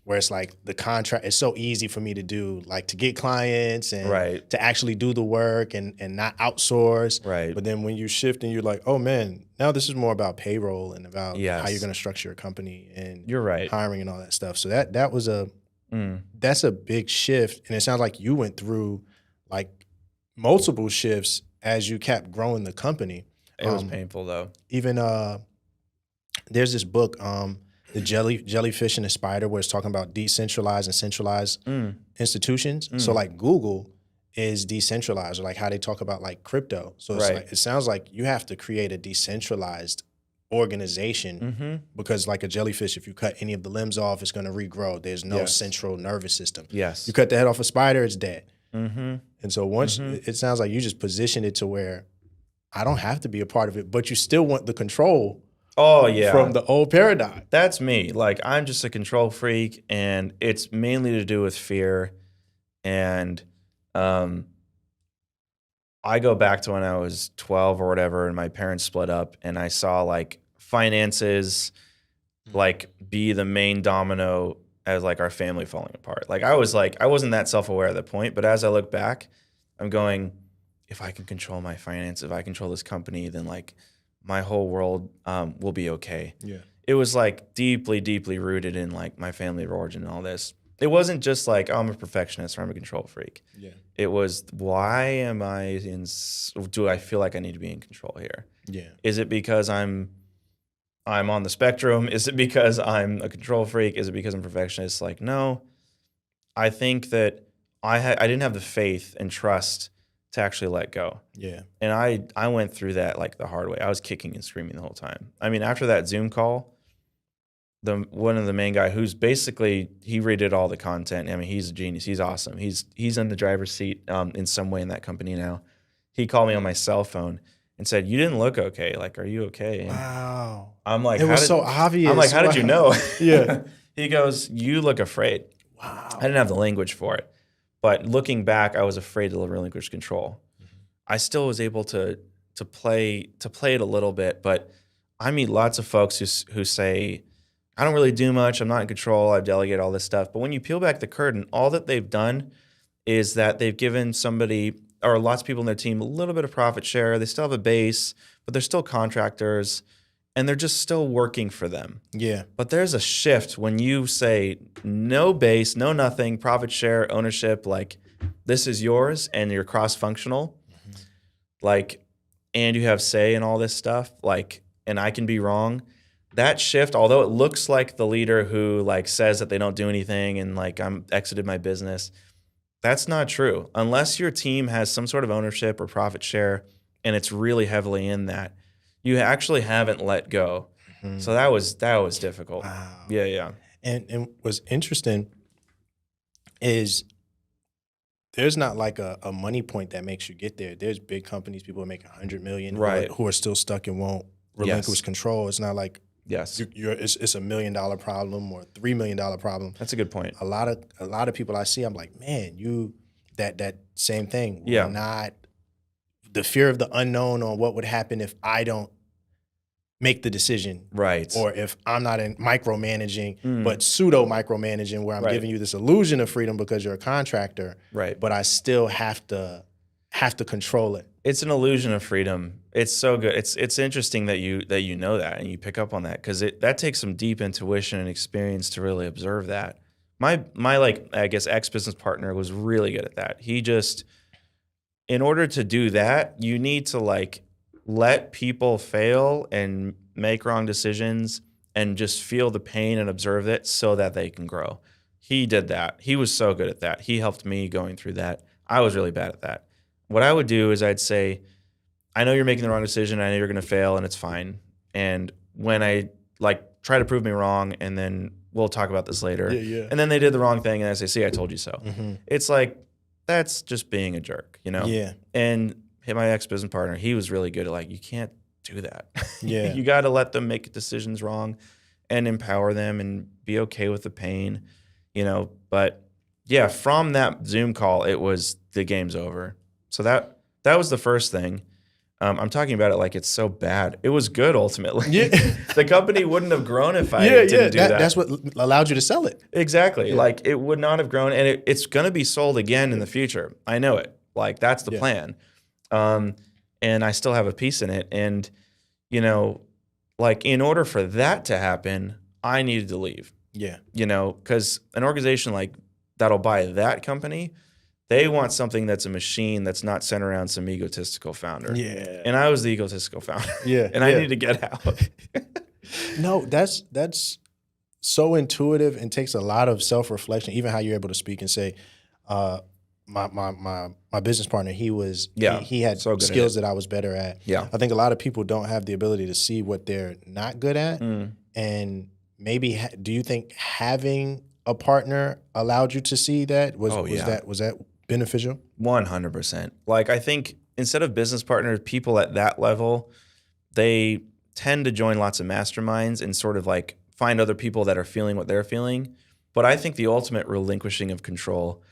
Where it's like the contract, it's so easy for me to do, like, to get clients and to actually do the work and not outsource. Right. But then when you shift and you're like, oh man, now this is more about payroll and about how you're going to structure your company and you're right. hiring and all that stuff. So that was that's a big shift. And it sounds like you went through like multiple shifts as you kept growing the company. It was painful though. Even there's this book, The Jellyfish and the Spider, where it's talking about decentralized and centralized institutions. So like Google is decentralized, or like how they talk about like crypto. So it's like, it sounds like you have to create a decentralized organization because, like a jellyfish, if you cut any of the limbs off, it's going to regrow. There's no central nervous system. Yes. You cut the head off a spider, it's dead. And so once it sounds like you just positioned it to where I don't have to be a part of it, but you still want the control. Oh, yeah. From the old paradigm. That's me. Like, I'm just a control freak, and it's mainly to do with fear. And I go back to when I was 12 or whatever, and my parents split up, and I saw, like, finances, like, be the main domino as, like, our family falling apart. Like, I wasn't that self-aware at that point, but as I look back, I'm going, if I can control my finances, if I control this company, then, like, my whole world will be okay. Yeah. It was like deeply, deeply rooted in like my family of origin and all this. It wasn't just like, I'm a perfectionist or I'm a control freak. Yeah. It was, do I feel like I need to be in control here? Yeah. Is it because I'm on the spectrum? Is it because I'm a control freak? Is it because I'm a perfectionist? Like, no. I think that I didn't have the faith and trust to actually let go. Yeah. And I went through that like the hard way. I was kicking and screaming the whole time. I mean, after that Zoom call, one of the main guy who's basically, he redid all the content. I mean, he's a genius. He's awesome. He's in the driver's seat in some way in that company now. He called me on my cell phone and said, "You didn't look okay. Like, are you okay?" And wow. I'm like, it was so obvious. I'm like, how did you know? Yeah. He goes, "You look afraid." Wow. I didn't have the language for it. But looking back, I was afraid to relinquish control. I still was able to play it a little bit, but I meet lots of folks who say, I don't really do much, I'm not in control, I delegate all this stuff. But when you peel back the curtain, all that they've done is that they've given somebody or lots of people in their team a little bit of profit share. They still have a base, but they're still contractors and they're just still working for them. Yeah. But there's a shift when you say no base, no nothing, profit share, ownership, like this is yours and you're cross-functional, like, and you have say in all this stuff, like, and I can be wrong. That shift, although it looks like the leader who like says that they don't do anything and like I'm exited my business, that's not true. Unless your team has some sort of ownership or profit share and it's really heavily in that, you actually haven't let go. So that was difficult. Wow. Yeah. And what's interesting is there's not like a money point that makes you get there. There's big companies, people are making 100 million, Right. who are still stuck and won't relinquish control. It's not like Yes. it's $1 million problem or $3 million problem. That's a good point. A lot of people I see, I'm like, man, that same thing. Yeah. Not the fear of the unknown on what would happen if I don't make the decision. Right. Or if I'm not in micromanaging, but pseudo micromanaging where I'm Right. giving you this illusion of freedom because you're a contractor. Right. But I still have to control it. It's an illusion of freedom. It's so good. It's interesting that you know that and you pick up on that because that takes some deep intuition and experience to really observe that. My like I guess ex-business partner was really good at that. He just, in order to do that, you need to like let people fail and make wrong decisions and just feel the pain and observe it so that they can grow. He did that. He was so good at that. He helped me going through that. I was really bad at that. What I would do is I'd say, I know you're making the wrong decision. I know you're going to fail and it's fine. And when I like try to prove me wrong and then we'll talk about this later. Yeah. And then they did the wrong thing and I say, see, I told you so. It's like, that's just being a jerk, you know? Yeah. And my ex-business partner, he was really good at like, you can't do that. Yeah. You got to let them make decisions wrong and empower them and be okay with the pain, you know? But yeah, from that Zoom call, it was the game's over. So that was the first thing. I'm talking about it like it's so bad. It was good ultimately. Yeah. The company wouldn't have grown if I didn't do that. That's what allowed you to sell it. Exactly. Yeah. Like it would not have grown, and it's going to be sold again in the future. I know it. Like that's the plan. And I still have a piece in it. And you know, like in order for that to happen, I needed to leave. Yeah. You know, because an organization like that'll buy that company, they want something that's a machine that's not centered around some egotistical founder. Yeah. And I was the egotistical founder. Yeah. And I need to get out. No, that's so intuitive and takes a lot of self-reflection, even how you're able to speak and say, my business partner, he had so skills that I was better at. Yeah. I think a lot of people don't have the ability to see what they're not good at. And maybe, do you think having a partner allowed you to see that? Was that beneficial? 100%. Like I think instead of business partners, people at that level, they tend to join lots of masterminds and sort of like find other people that are feeling what they're feeling. But I think the ultimate relinquishing of control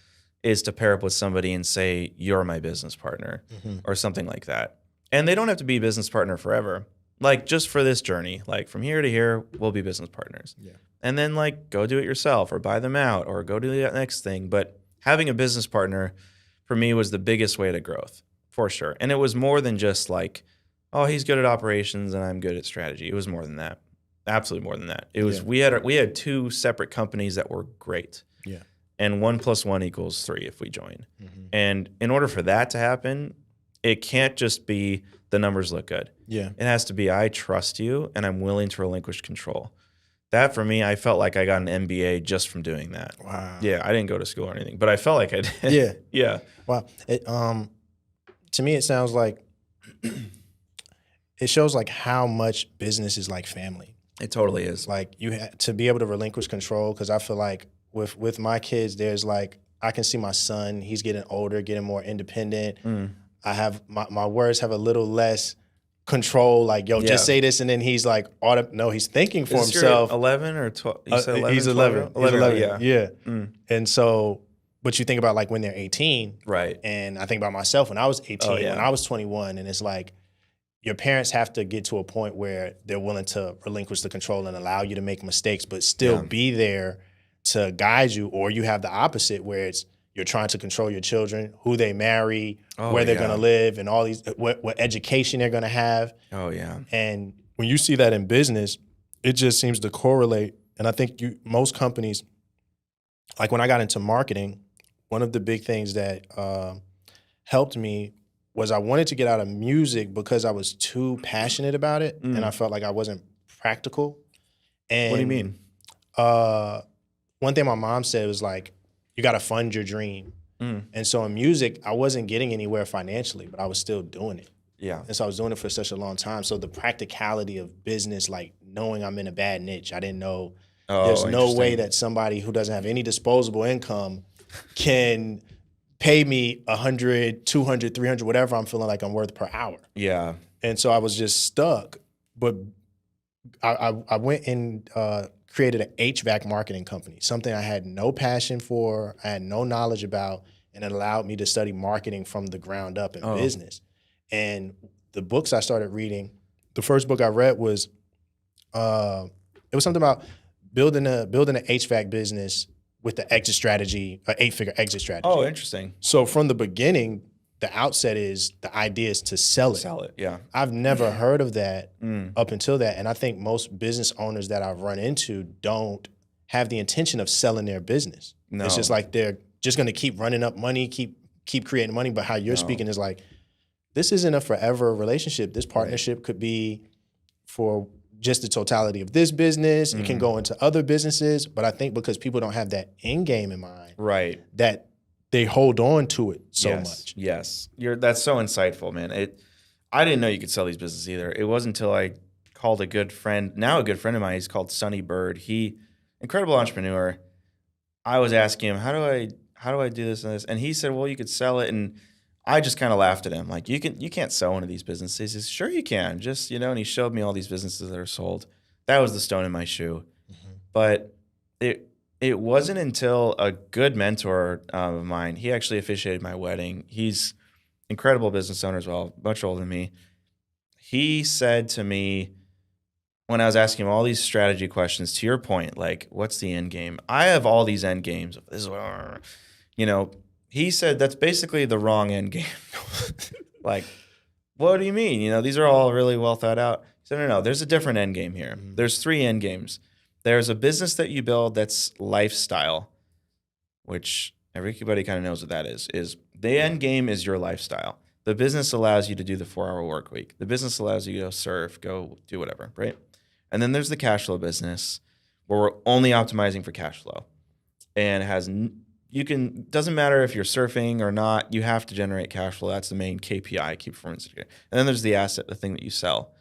is to pair up with somebody and say, you're my business partner or something like that. And they don't have to be a business partner forever. Like just for this journey, like from here to here, we'll be business partners. Yeah. And then like go do it yourself or buy them out or go do that next thing. But having a business partner for me was the biggest way to growth for sure. And it was more than just like, oh, he's good at operations and I'm good at strategy. It was more than that. Absolutely more than that. It was, we had two separate companies that were great. Yeah. And 1 + 1 = 3 if we join. And in order for that to happen, it can't just be the numbers look good. Yeah. It has to be, I trust you and I'm willing to relinquish control. That for me, I felt like I got an MBA just from doing that. Wow. Yeah, I didn't go to school or anything, but I felt like I did. Yeah. Yeah. Wow. To me, it sounds like it shows like how much business is like family. It totally is. Like you have to be able to relinquish control, because I feel like with my kids, there's like, I can see my son, he's getting older, getting more independent. I have my words have a little less control, like, yo, just say this, and then he's like, no, he's thinking for himself. 11 or 12? You said 11, he's 11. 11, yeah. And so, but you think about like when they're 18. Right. And I think about myself when I was 18, when I was 21, and it's like, your parents have to get to a point where they're willing to relinquish the control and allow you to make mistakes, but still be there to guide you. Or you have the opposite, where it's You're trying to control your children, who they marry, Oh, where they're yeah. going to live, and all these what education they're going to have. Oh, yeah. And when you see that in business, it just seems to correlate. And I think most companies, like when I got into marketing, one of the big things that helped me was I wanted to get out of music because I was too passionate about it, and I felt like I wasn't practical. And What do you mean? One thing my mom said was like, you got to fund your dream. And so in music, I wasn't getting anywhere financially, but I was still doing it. Yeah. And so I was doing it for such a long time. So the practicality of business, like knowing I'm in a bad niche, I didn't know there's no way that somebody who doesn't have any disposable income can pay me 100, 200, 300, whatever I'm feeling like I'm worth per hour. Yeah. And so I was just stuck. But I went and created an HVAC marketing company, something I had no passion for, I had no knowledge about, and it allowed me to study marketing from the ground up in business. And the books I started reading, the first book I read was, it was something about building an HVAC business with the exit strategy, an 8-figure exit strategy. Oh, interesting. So from the beginning, the outset is the idea is to sell it. Sell it, yeah. I've never heard of that up until that. And I think most business owners that I've run into don't have the intention of selling their business. No. It's just like they're just going to keep running up money, keep creating money. But how you're speaking is like, this isn't a forever relationship. This partnership could be for just the totality of this business. It can go into other businesses. But I think because people don't have that end game in mind, right, that they hold on to it so much. Yes, that's so insightful, man. I didn't know you could sell these businesses either. It wasn't until I called a good friend, now a good friend of mine. He's called Sonny Bird. Incredible entrepreneur. I was asking him, how do I do this and this? And he said, well, you could sell it. And I just kind of laughed at him, like, you can't sell one of these businesses. He says, sure you can. Just, and he showed me all these businesses that are sold. That was the stone in my shoe. But it wasn't until a good mentor of mine, he actually officiated my wedding. He's incredible business owner as well, much older than me. He said to me, when I was asking him all these strategy questions, to your point, like, what's the end game? I have all these end games. This is what, he said, that's basically the wrong end game. Like, what do you mean? These are all really well thought out. He said, no, there's a different end game here. There's 3 end games. There's a business that you build that's lifestyle, which everybody kind of knows what that is the end game is your lifestyle. The business allows you to do the 4-hour work week. The business allows you to go surf, go do whatever, right? And then there's the cash flow business where we're only optimizing for cash flow. And it has, doesn't matter if you're surfing or not, you have to generate cash flow. That's the main KPI, key performance indicator. And then there's the asset, the thing that you sell.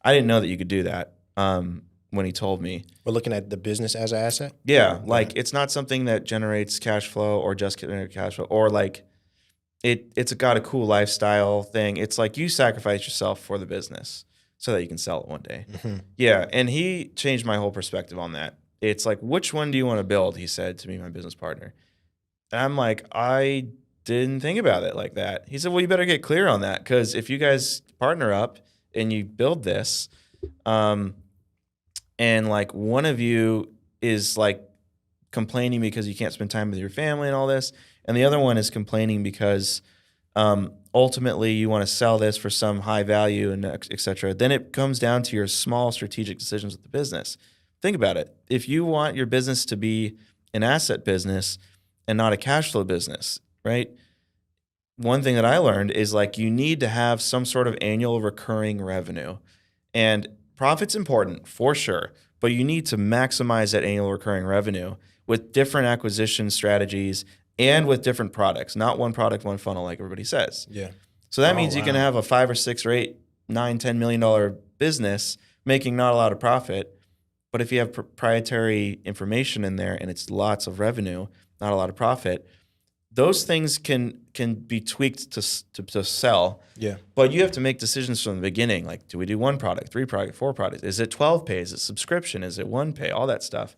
I didn't know that you could do that. When he told me. We're looking at the business as an asset? Yeah, like it's not something that generates cash flow or just generates cash flow, or like it's got a cool lifestyle thing. It's like you sacrifice yourself for the business so that you can sell it one day. Yeah, and he changed my whole perspective on that. It's like, which one do you want to build? He said to me, my business partner. And I'm like, I didn't think about it like that. He said, well, you better get clear on that, because if you guys partner up and you build this, and like one of you is like complaining because you can't spend time with your family and all this, and the other one is complaining because ultimately you want to sell this for some high value and et cetera, then it comes down to your small strategic decisions with the business. Think about it. If you want your business to be an asset business and not a cash flow business, right? One thing that I learned is like you need to have some sort of annual recurring revenue. And profit's important, for sure, but you need to maximize that annual recurring revenue with different acquisition strategies and with different products, not one product, one funnel, like everybody says. Yeah. So that means you can have a 5 or 6 or 8, 9, $10 million business making not a lot of profit, but if you have proprietary information in there and it's lots of revenue, not a lot of profit, those things can be tweaked to sell. Yeah. But you have to make decisions from the beginning. Like, do we do 1 product, 3 product, 4 products? Is it 12 pay? Is it subscription? Is it 1 pay? All that stuff.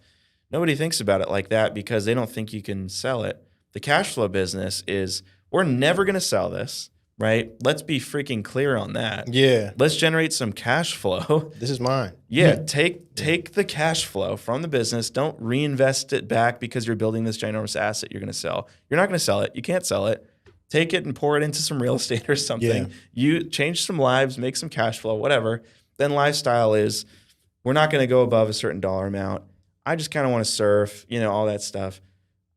Nobody thinks about it like that because they don't think you can sell it. The cash flow business is, we're never going to sell this. right? Let's be freaking clear on that. Yeah. Let's generate some cash flow. This is mine. Yeah, take the cash flow from the business. Don't reinvest it back because you're building this ginormous asset you're going to sell. You're not going to sell it. You can't sell it. Take it and pour it into some real estate or something. Yeah. You change some lives, make some cash flow, whatever. Then lifestyle is, we're not going to go above a certain dollar amount. I just kind of want to surf, all that stuff.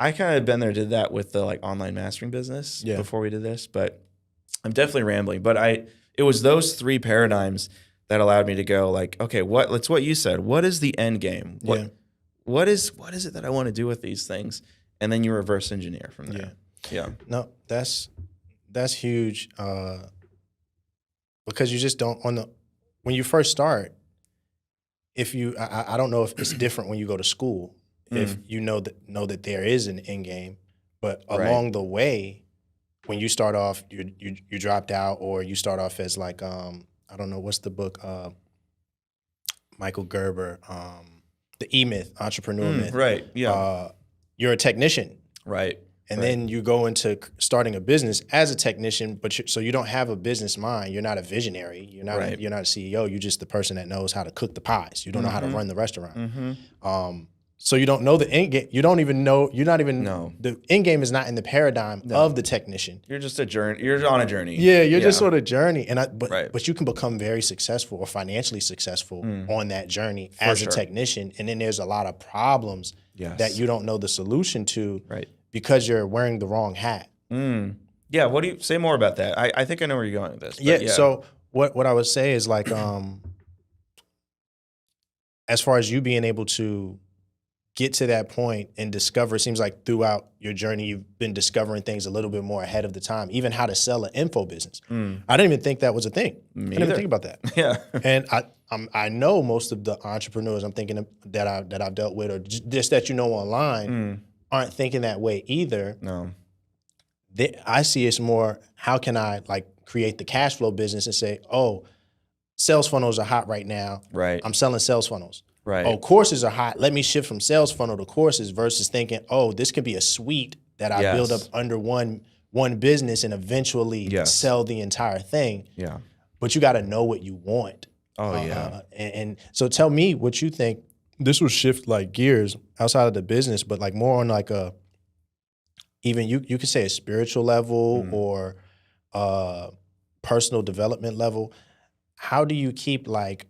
I kind of been there, did that with the like online mastering business before we did this, but I'm definitely rambling. But it was those three paradigms that allowed me to go like, okay, it's what you said. What is the end game? What is it that I want to do with these things? And then you reverse engineer from there. Yeah. No, that's huge. Because you just don't when you first start, I don't know if it's different when you go to school, if you know that there is an end game, but along the way, when you start off, you dropped out, or you start off as like I don't know, what's the book, Michael Gerber, the E-Myth, Entrepreneur Myth. Right. Yeah. You're a technician. Right. And then you go into starting a business as a technician, but so you don't have a business mind. You're not a visionary. You're not a CEO. You're just the person that knows how to cook the pies. You don't know how to run the restaurant. So you don't know the end game. You don't even know. You're not even. No. The end game is not in the paradigm of the technician. You're just a journey. You're on a journey. Yeah, you're just sort of journey. But you can become very successful or financially successful on that journey as a technician. And then there's a lot of problems that you don't know the solution to. Right. Because you're wearing the wrong hat. Yeah, what do you say more about that? I think I know where you're going with this. Yeah. So what I would say is like, as far as you being able to get to that point and discover, it seems like throughout your journey you've been discovering things a little bit more ahead of the time, even how to sell an info business. I didn't even think that was a thing. I didn't even think about that. Yeah. And I know most of the entrepreneurs I'm thinking that I've dealt with, or just that online, aren't thinking that way either. No. I see it's more, how can I like create the cash flow business and say, oh, sales funnels are hot right now. Right. I'm selling sales funnels. Right. Oh, courses are hot. Let me shift from sales funnel to courses, versus thinking, oh, this could be a suite that I build up under one business and eventually sell the entire thing. Yeah. But you got to know what you want. Oh, and so tell me what you think. This will shift like gears outside of the business, but like more on like even you could say a spiritual level or personal development level. How do you keep like,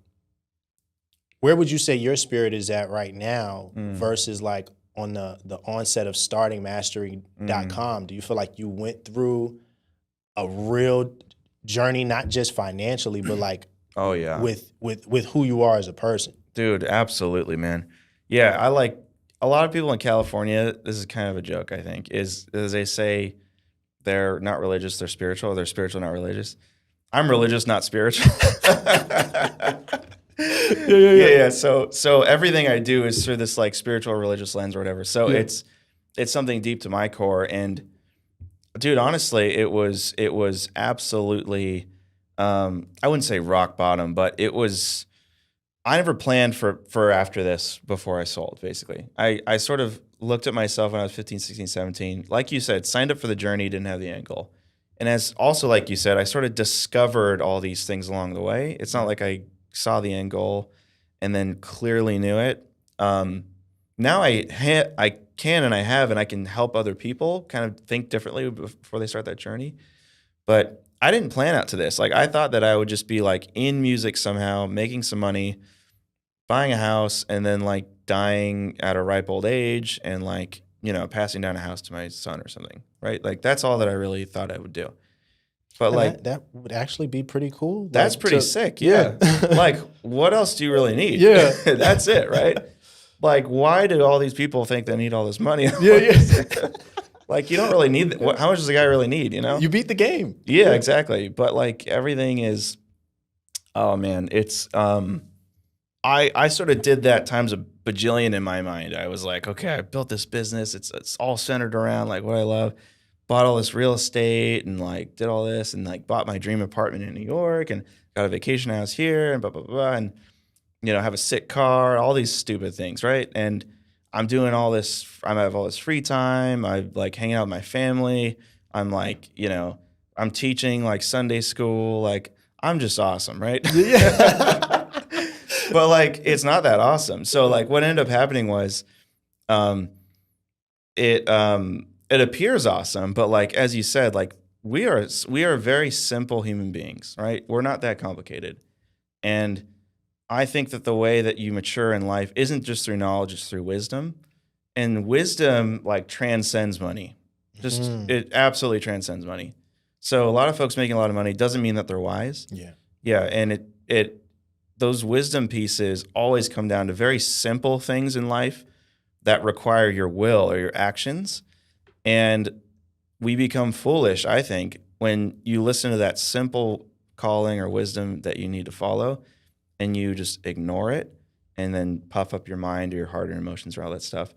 where would you say your spirit is at right now versus like on the onset of starting mastery.com? Do you feel like you went through a real journey, not just financially, but like with who you are as a person? Dude, absolutely, man. Yeah, I like a lot of people in California. This is kind of a joke, I think, is they say they're not religious, they're spiritual, or they're spiritual, not religious. I'm religious, not spiritual. Yeah. So everything I do is through this like spiritual, religious lens or whatever. So it's something deep to my core. And dude, honestly, it was absolutely, I wouldn't say rock bottom, but it was. I never planned for after this before I sold, basically. I sort of looked at myself when I was 15, 16, 17. Like you said, signed up for the journey, didn't have the end goal. And as also, like you said, I sort of discovered all these things along the way. It's not like I saw the end goal and then clearly knew it. Now I can and I can help other people kind of think differently before they start that journey. But I didn't plan out to this. Like I thought that I would just be like in music somehow, making some money, buying a house, and then like dying at a ripe old age and like, passing down a house to my son or something, right? Like that's all that I really thought I would do. But like that would actually be pretty cool. That's like, pretty sick. Yeah. Like what else do you really need? Yeah. That's it, right? Like why do all these people think they need all this money? Like you don't really need how much does a guy really need, You beat the game. Yeah, exactly. But like everything is, oh man, it's I sort of did that times a bajillion in my mind. I was like, okay, I built this business. It's all centered around like what I love. Bought all this real estate and like did all this and like bought my dream apartment in New York and got a vacation house here and blah blah blah and have a sick car, all these stupid things, right? And I'm doing all this. I have all this free time. I like hanging out with my family. I'm like, I'm teaching like Sunday school. Like I'm just awesome, right? But like it's not that awesome. So like what ended up happening was um, it appears awesome, but like as you said, like we are very simple human beings, right? We're not that complicated. And I think that the way that you mature in life isn't just through knowledge, it's through wisdom. And wisdom like transcends money. Just it absolutely transcends money. So a lot of folks making a lot of money doesn't mean that they're wise. Yeah. Yeah, and it those wisdom pieces always come down to very simple things in life that require your will or your actions. And we become foolish, I think, when you listen to that simple calling or wisdom that you need to follow and you just ignore it and then puff up your mind or your heart or emotions or all that stuff.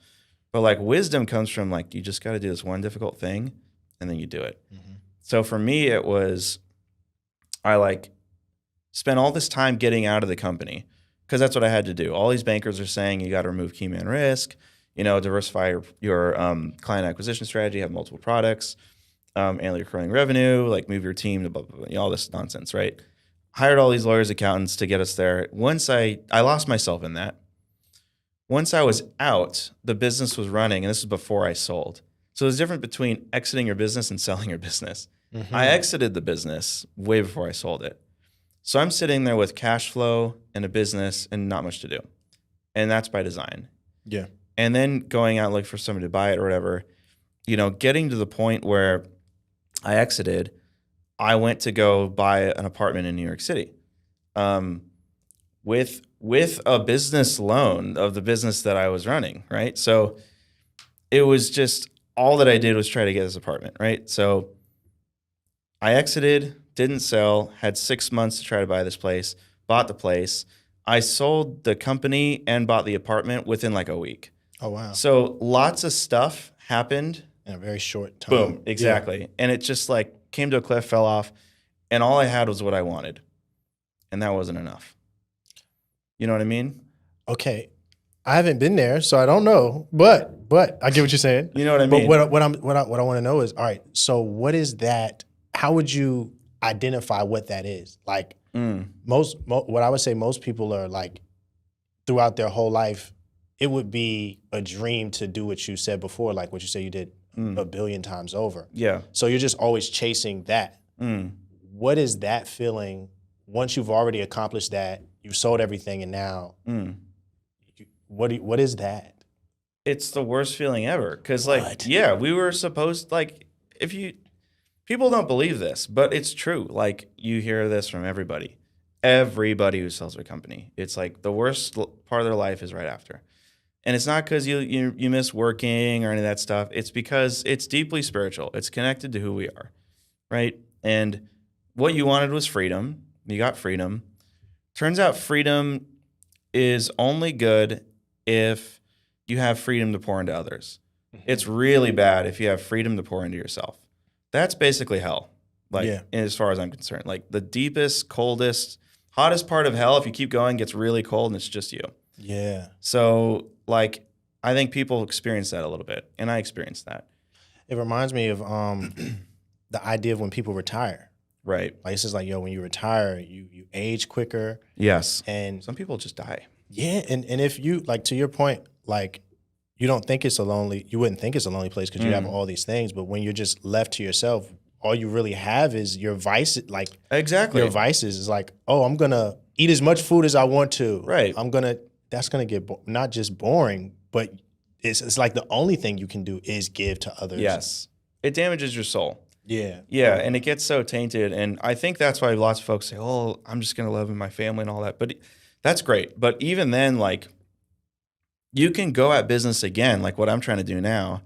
But like wisdom comes from like, you just got to do this one difficult thing and then you do it. Mm-hmm. So for me, it was, I like spent all this time getting out of the company because that's what I had to do. All these bankers are saying you got to remove key man risk, diversify your client acquisition strategy, have multiple products, annually recurring revenue, like move your team to blah, blah, blah, all this nonsense, right? Hired all these lawyers, accountants to get us there. Once I lost myself in that. Once I was out, the business was running, and this is before I sold. So there's a difference between exiting your business and selling your business. Mm-hmm. I exited the business way before I sold it. So I'm sitting there with cash flow and a business and not much to do. And that's by design. Yeah. And then going out looking for somebody to buy it or whatever, getting to the point where I exited, I went to go buy an apartment in New York City with a business loan of the business that I was running, right? So it was just all that I did was try to get this apartment, right? So I exited, didn't sell, had 6 months to try to buy this place, bought the place. I sold the company and bought the apartment within like a week. Oh, wow. So lots of stuff happened. In a very short time. Boom, exactly. Yeah. And it just like came to a cliff, fell off, and all I had was what I wanted. And that wasn't enough. You know what I mean? Okay. I haven't been there, so I don't know. But I get what you're saying. You know what I mean? But what I want to know is, all right, so what is that? How would you identify what that is? Like what I would say most people are like throughout their whole life, it would be a dream to do what you said before, like what you said you did a billion times over. Yeah. So you're just always chasing that. What is that feeling once you've already accomplished that, you sold everything, and now what is that? It's the worst feeling ever. Because yeah, we were supposed, like, people don't believe this, but it's true. Like, you hear this from everybody who sells their company. It's like the worst part of their life is right after. And it's not because you miss working or any of that stuff. It's because it's deeply spiritual. It's connected to who we are, right? And what you wanted was freedom. You got freedom. Turns out freedom is only good if you have freedom to pour into others. Mm-hmm. It's really bad if you have freedom to pour into yourself. That's basically hell, as far as I'm concerned. Like the deepest, coldest, hottest part of hell, if you keep going, gets really cold and it's just you. Yeah. So, like, I think people experience that a little bit, and I experienced that. It reminds me of the idea of when people retire. Right. Like, it's just like, when you retire, you age quicker. Yes. And some people just die. Yeah, and if you, like, to your point, like, you wouldn't think it's a lonely place because you have all these things, but when you're just left to yourself, all you really have is your vices. Like, exactly. Your vices is like, oh, I'm gonna eat as much food as I want to. Right. That's gonna get not just boring, but it's like the only thing you can do is give to others. Yes. It damages your soul. Yeah. Yeah, and it gets so tainted, and I think that's why lots of folks say, "Oh, I'm just gonna live with my family and all that." But that's great. But even then, like, you can go at business again, like what I'm trying to do now,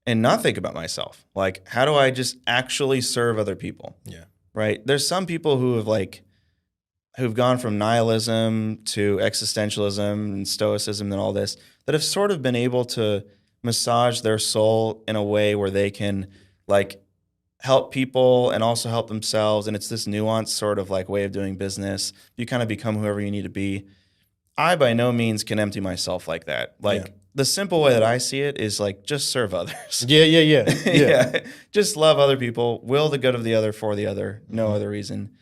and not think about myself. Like, how do I just actually serve other people? Yeah. Right? There's some people who've gone from nihilism to existentialism and stoicism and all this that have sort of been able to massage their soul in a way where they can, like, help people and also help themselves. And it's this nuanced sort of like way of doing business. You kind of become whoever you need to be. I by no means can empty myself like that. Like, the simple way that I see it is like just serve others. Yeah. Just love other people, will the good of the other for the other, no other reason.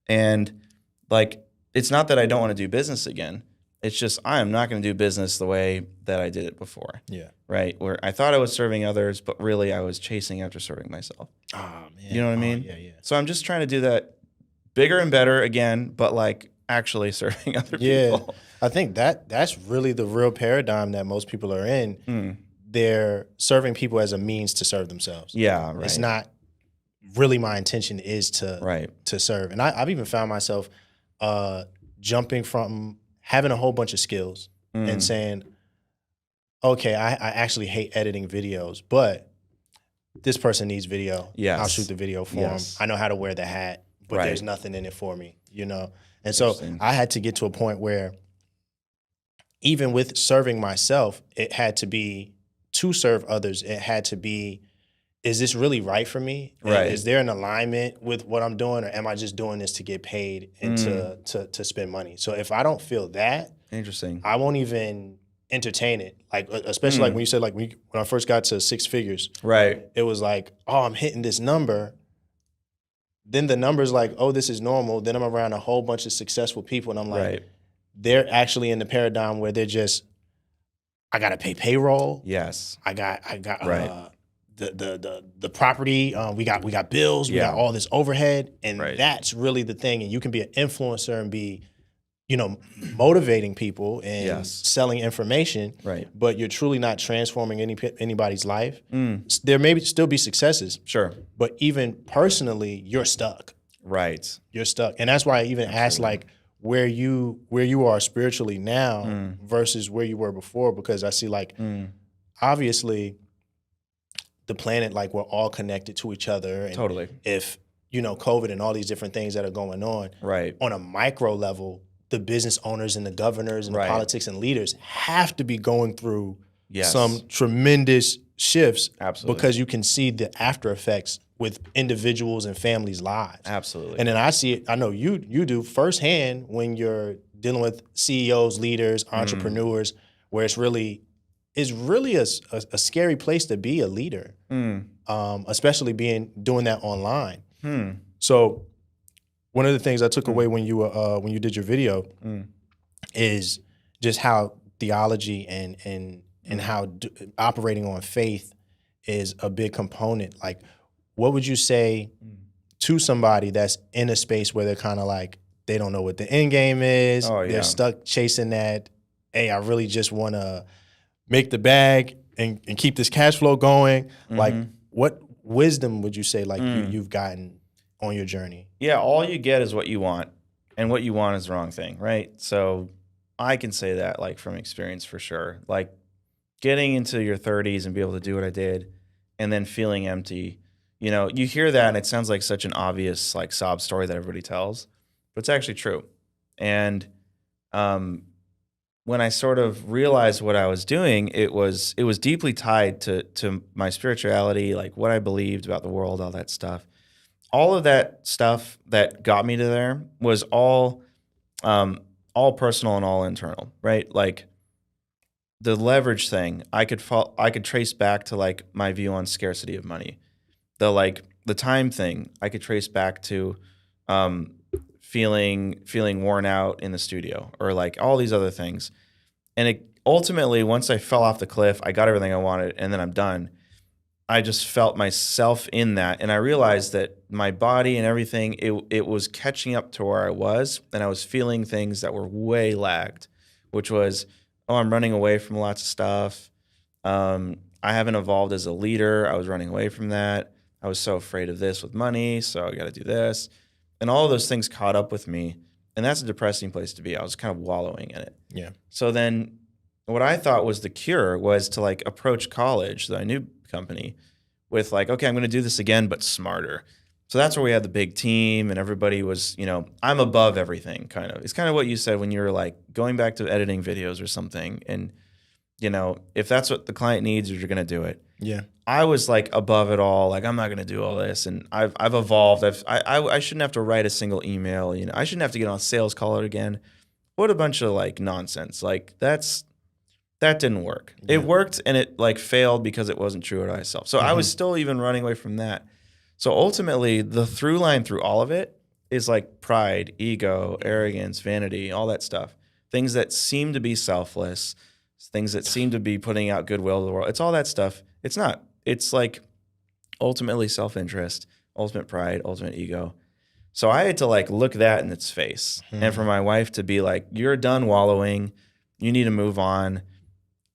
And like, it's not that I don't want to do business again. It's just I am not going to do business the way that I did it before. Yeah. Right? Where I thought I was serving others, but really I was chasing after serving myself. Oh, man. You know what I mean? Yeah. So I'm just trying to do that bigger and better again, but like actually serving other people. I think that's really the real paradigm that most people are in. They're serving people as a means to serve themselves. Yeah, right. It's not really my intention is to serve. And I've even found myself jumping from having a whole bunch of skills and saying, okay, I actually hate editing videos, but this person needs video. Yes. I'll shoot the video for them. I know how to wear the hat, but there's nothing in it for me, you know? And so I had to get to a point where even with serving myself, it had to be to serve others. It had to be, is this really right for me? Right. Is there an alignment with what I'm doing, or am I just doing this to get paid and to spend money? So if I don't feel that, interesting, I won't even entertain it. Like, especially like when you said like when I first got to 6 figures, right? It was like, oh, I'm hitting this number. Then the number's like, oh, this is normal. Then I'm around a whole bunch of successful people, and I'm like, they're actually in the paradigm where they're just, I gotta pay payroll. Yes, I got the property. We got bills. We got all this overhead, and that's really the thing. And you can be an influencer and be, you know, motivating people and selling information, but you're truly not transforming anybody's life. There may still be successes, sure, but even personally, you're stuck. Right, you're stuck, and that's why I even asked like where you are spiritually now versus where you were before, because I see like obviously the planet, like we're all connected to each other, and if you know COVID and all these different things that are going on, on a micro level, the business owners and the governors and the politics and leaders have to be going through some tremendous shifts. Absolutely. Because you can see the after effects with individuals and families' lives. Absolutely. And then I see it, I know you do firsthand when you're dealing with CEOs, leaders, entrepreneurs, where it's really a scary place to be a leader, especially doing that online. So one of the things I took away when you did your video is just how theology and how operating on faith is a big component. Like, what would you say to somebody that's in a space where they're kind of like, they don't know what the end game is. They're stuck chasing that, hey, I really just want to make the bag and keep this cash flow going. Like, what wisdom would you say like you've gotten on your journey? Yeah, all you get is what you want, and what you want is the wrong thing, right? So I can say that like from experience for sure. Like getting into your 30s and be able to do what I did and then feeling empty. You know, you hear that and it sounds like such an obvious like sob story that everybody tells, but it's actually true. And when I sort of realized what I was doing, it was deeply tied to my spirituality, like what I believed about the world, all that stuff. All of that stuff that got me to there was all personal and all internal, right? Like the leverage thing, I could trace back to like my view on scarcity of money. The time thing, I could trace back to feeling worn out in the studio, or like all these other things. And it ultimately, once I fell off the cliff, I got everything I wanted, and then I'm done. I just felt myself in that, and I realized that my body and everything, it was catching up to where I was, and I was feeling things that were way lagged, which was, oh, I'm running away from lots of stuff. I haven't evolved as a leader. I was running away from that. I was so afraid of this with money, so I got to do this. And all of those things caught up with me, and that's a depressing place to be. I was kind of wallowing in it. Yeah. So then what I thought was the cure was to like approach college, the new company, with like, okay, I'm going to do this again, but smarter. So that's where we had the big team and everybody was, you know, I'm above everything kind of. It's kind of what you said when you were like going back to editing videos or something. And, you know, if that's what the client needs, you're going to do it. Yeah. I was like above it all. Like, I'm not going to do all this. And I've evolved. I shouldn't have to write a single email. You know, I shouldn't have to get on a sales call again. What a bunch of like nonsense. Like That didn't work. Yeah. It worked and it like failed because it wasn't true to myself. So I was still even running away from that. So ultimately, the through line through all of it is like pride, ego, arrogance, vanity, all that stuff. Things that seem to be selfless, things that seem to be putting out goodwill to the world. It's all that stuff. It's not. It's like ultimately self-interest, ultimate pride, ultimate ego. So I had to like look that in its face. And for my wife to be like, you're done wallowing. You need to move on.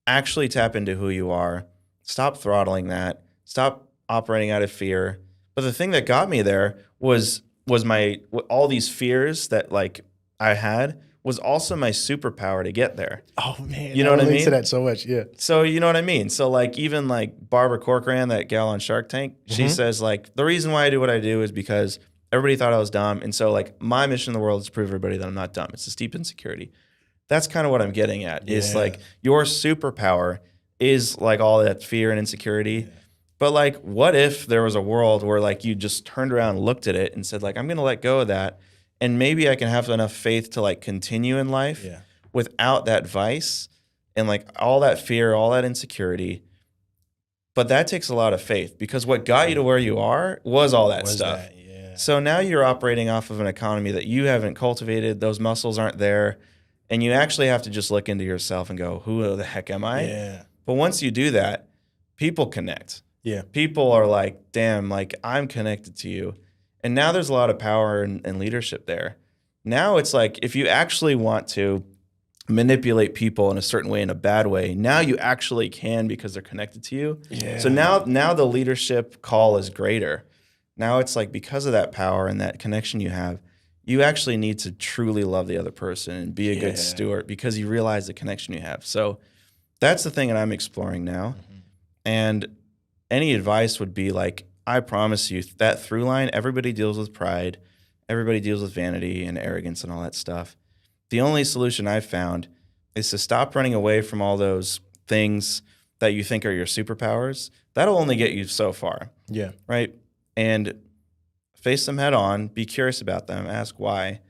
Actually tap into who you are. Stop throttling that. Stop operating out of fear. But the thing that got me there was my all these fears that like I had was also my superpower to get there. Oh man, You know what I relate to mean? that so much. Yeah. So you know what I mean? So like even like Barbara Corcoran, that gal on Shark Tank, she says like the reason why I do what I do is because everybody thought I was dumb. And so like my mission in the world is to prove everybody that I'm not dumb. It's this deep insecurity. That's kind of what I'm getting at. Is like your superpower is like all that fear and insecurity. But like, what if there was a world where like you just turned around and looked at it and said like, I'm going to let go of that. And maybe I can have enough faith to like continue in life without that vice and like all that fear, all that insecurity. But that takes a lot of faith because what got you to where you are was all that stuff. So now you're operating off of an economy that you haven't cultivated. Those muscles aren't there. And you actually have to just look into yourself and go, who the heck am I? Yeah. But once you do that, people connect. Yeah. People are like, damn, like I'm connected to you. And now there's a lot of power and leadership there. Now it's like if you actually want to manipulate people in a certain way, in a bad way, now you actually can because they're connected to you. Yeah. So now the leadership call is greater. Now it's like because of that power and that connection you have, you actually need to truly love the other person and be a good steward because you realize the connection you have. So that's the thing that I'm exploring now. And any advice would be like, I promise you that through line, everybody deals with pride. Everybody deals with vanity and arrogance and all that stuff. The only solution I've found is to stop running away from all those things that you think are your superpowers. That'll only get you so far. Yeah. Right? And face them head on, be curious about them, ask why.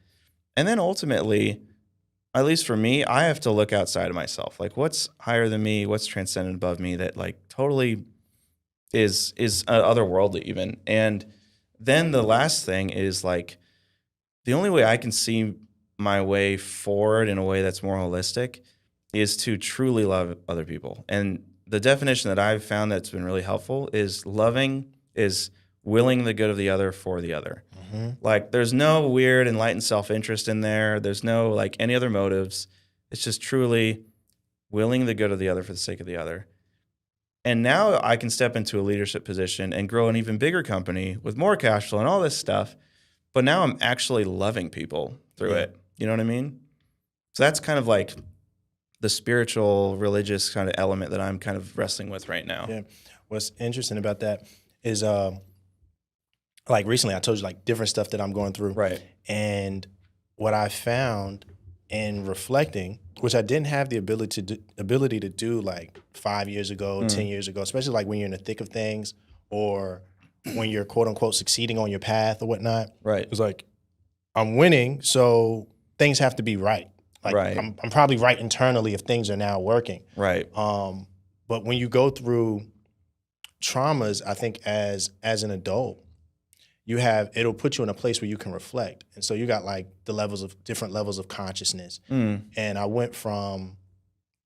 And then ultimately, at least for me, I have to look outside of myself. Like what's higher than me? What's transcendent above me that like totally is otherworldly even. And then the last thing is like the only way I can see my way forward in a way that's more holistic is to truly love other people. And the definition that I've found that's been really helpful is loving is willing the good of the other for the other. Like there's no weird enlightened self-interest in there. There's no like any other motives. It's just truly willing the good of the other for the sake of the other. And now I can step into a leadership position and grow an even bigger company with more cash flow and all this stuff. But now I'm actually loving people through it. You know what I mean? So that's kind of like the spiritual, religious kind of element that I'm kind of wrestling with right now. Yeah. What's interesting about that is like recently I told you like different stuff that I'm going through. Right. And what I found in reflecting, which I didn't have the ability to do like 5 years ago, 10 years ago, especially like when you're in the thick of things or when you're quote unquote succeeding on your path or whatnot. Right. It was like, I'm winning, so things have to be right. Like I'm probably right internally if things are now working. Right. But when you go through traumas, I think as an adult, it'll put you in a place where you can reflect. And so you got like different levels of consciousness. And I went from,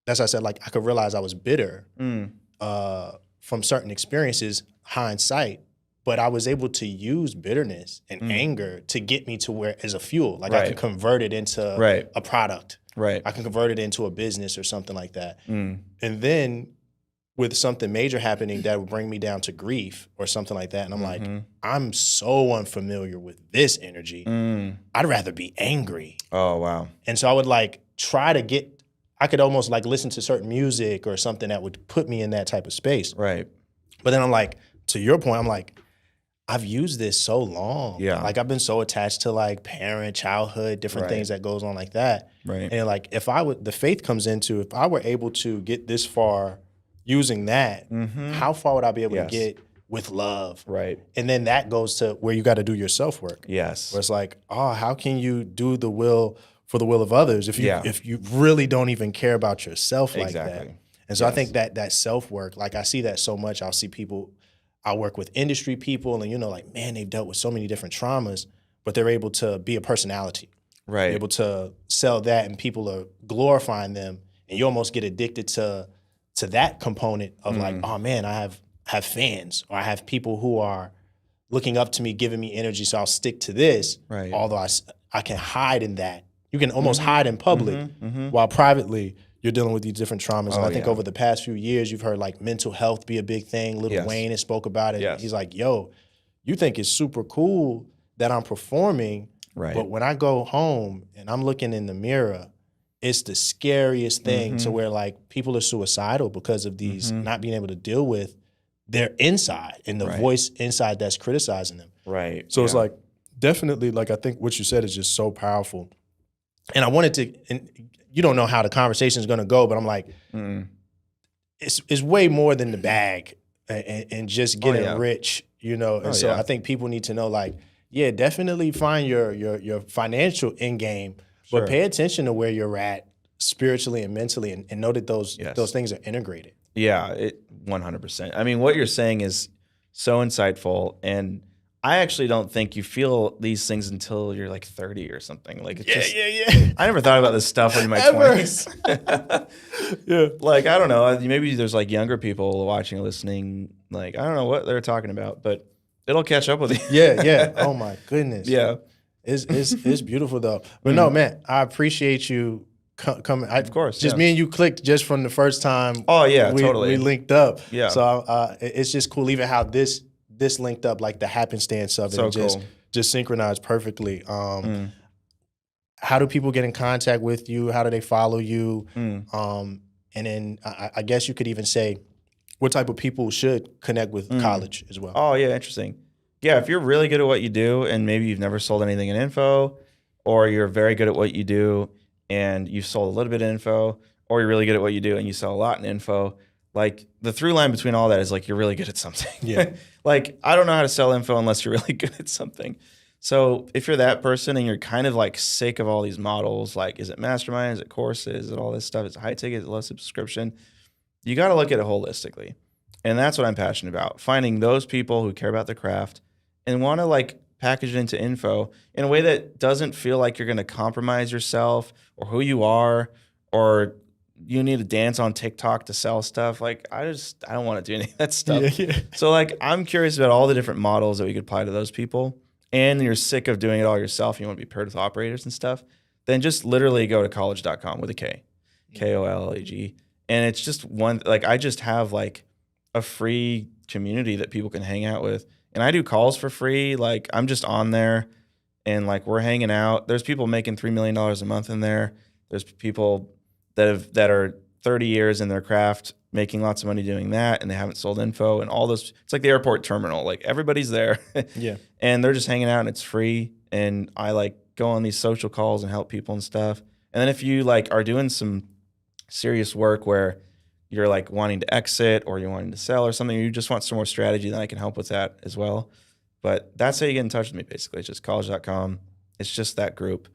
as I said, like I could realize I was bitter from certain experiences, hindsight, but I was able to use bitterness and anger to get me to where as a fuel. Like I can convert it into a product. Right. I can convert it into a business or something like that. And then with something major happening that would bring me down to grief or something like that. And I'm like, I'm so unfamiliar with this energy. I'd rather be angry. Oh, wow. And so I would like I could almost like listen to certain music or something that would put me in that type of space. Right. But then I'm like, to your point, I'm like, I've used this so long. Yeah. Like I've been so attached to like childhood, different things that goes on like that. Right. And like the faith comes into, if I were able to get this far using that, how far would I be able to get with love? Right. And then that goes to where you got to do your self-work. Yes. Where it's like, oh, how can you do the will for the will of others if you really don't even care about yourself like that? And so I Yes. think that self-work, like I see that so much. I'll see people, I work with industry people and, like, man, they've dealt with so many different traumas, but they're able to be a personality. Right. They're able to sell that and people are glorifying them. And you almost get addicted to that component of like, oh man, I have fans or I have people who are looking up to me, giving me energy. So I'll stick to this. Right. Although I can hide in that. You can almost hide in public while privately you're dealing with these different traumas. And I think over the past few years, you've heard like mental health be a big thing. Lil Wayne has spoke about it. Yes. He's like, yo, you think it's super cool that I'm performing, Right. but when I go home and I'm looking in the mirror, it's the scariest thing to where like people are suicidal because of these not being able to deal with their inside and the voice inside that's criticizing them. Right. So it's like, definitely, like I think what you said is just so powerful. And I wanted to, and you don't know how the conversation is going to go, but I'm like, it's way more than the bag and just getting rich, And so I think people need to know, like, yeah, definitely find your financial end game, but pay attention to where you're at spiritually and mentally, and know that those things are integrated. Yeah, 100%. I mean, what you're saying is so insightful, and I actually don't think you feel these things until you're like 30 or something. Like, it's Yeah. I never thought about this stuff in my 20s. Yeah. Like, I don't know. Maybe there's like younger people watching, listening. Like, I don't know what they're talking about, but it'll catch up with you. Yeah. Oh my goodness. Yeah. It's beautiful though. But no, man, I appreciate you coming. Of course. Just me and you clicked just from the first time. Oh yeah, we totally. We linked up. Yeah. So it's just cool, even how this linked up, like the happenstance of it, So and cool. just synchronized perfectly. How do people get in contact with you? How do they follow you? And then I guess you could even say what type of people should connect with college as well. Oh yeah, interesting. Yeah, if you're really good at what you do and maybe you've never sold anything in info, or you're very good at what you do and you've sold a little bit of info, or you're really good at what you do and you sell a lot in info, like the through line between all that is like you're really good at something. Yeah. Like, I don't know how to sell info unless you're really good at something. So if you're that person and you're kind of like sick of all these models, like, is it mastermind, is it courses, is it all this stuff, is it high ticket, is it low subscription? You got to look at it holistically. And that's what I'm passionate about, finding those people who care about the craft and want to like package it into info in a way that doesn't feel like you're going to compromise yourself or who you are, or you need to dance on TikTok to sell stuff. Like, I don't want to do any of that stuff. Yeah. So like, I'm curious about all the different models that we could apply to those people, and you're sick of doing it all yourself and you want to be paired with operators and stuff, then just literally go to college.com with a K, KOLLAG. And it's just one, like, I just have like a free community that people can hang out with. And I do calls for free. Like, I'm just on there and like, we're hanging out. There's people making $3 million a month in there. There's people that are 30 years in their craft, making lots of money doing that, and they haven't sold info and all those. It's like the airport terminal. Like, everybody's there. Yeah. And they're just hanging out and it's free. And I like go on these social calls and help people and stuff. And then if you like are doing some serious work where you're like wanting to exit or you're wanting to sell or something, or you just want some more strategy, then I can help with that as well. But that's how you get in touch with me, basically. It's just college.com. It's just that group.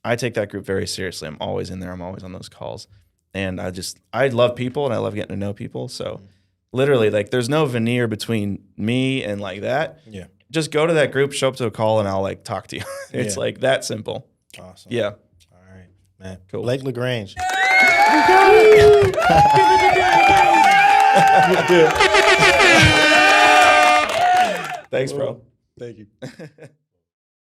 I take that group very seriously. I'm always in there. I'm always on those calls. And I love people and I love getting to know people. So literally, like, there's no veneer between me and like that. Yeah. Just go to that group, show up to a call, and I'll like talk to you. It's like that simple. Awesome. Yeah. All right, man. Cool. Blake LaGrange. Thanks, bro. Thank you.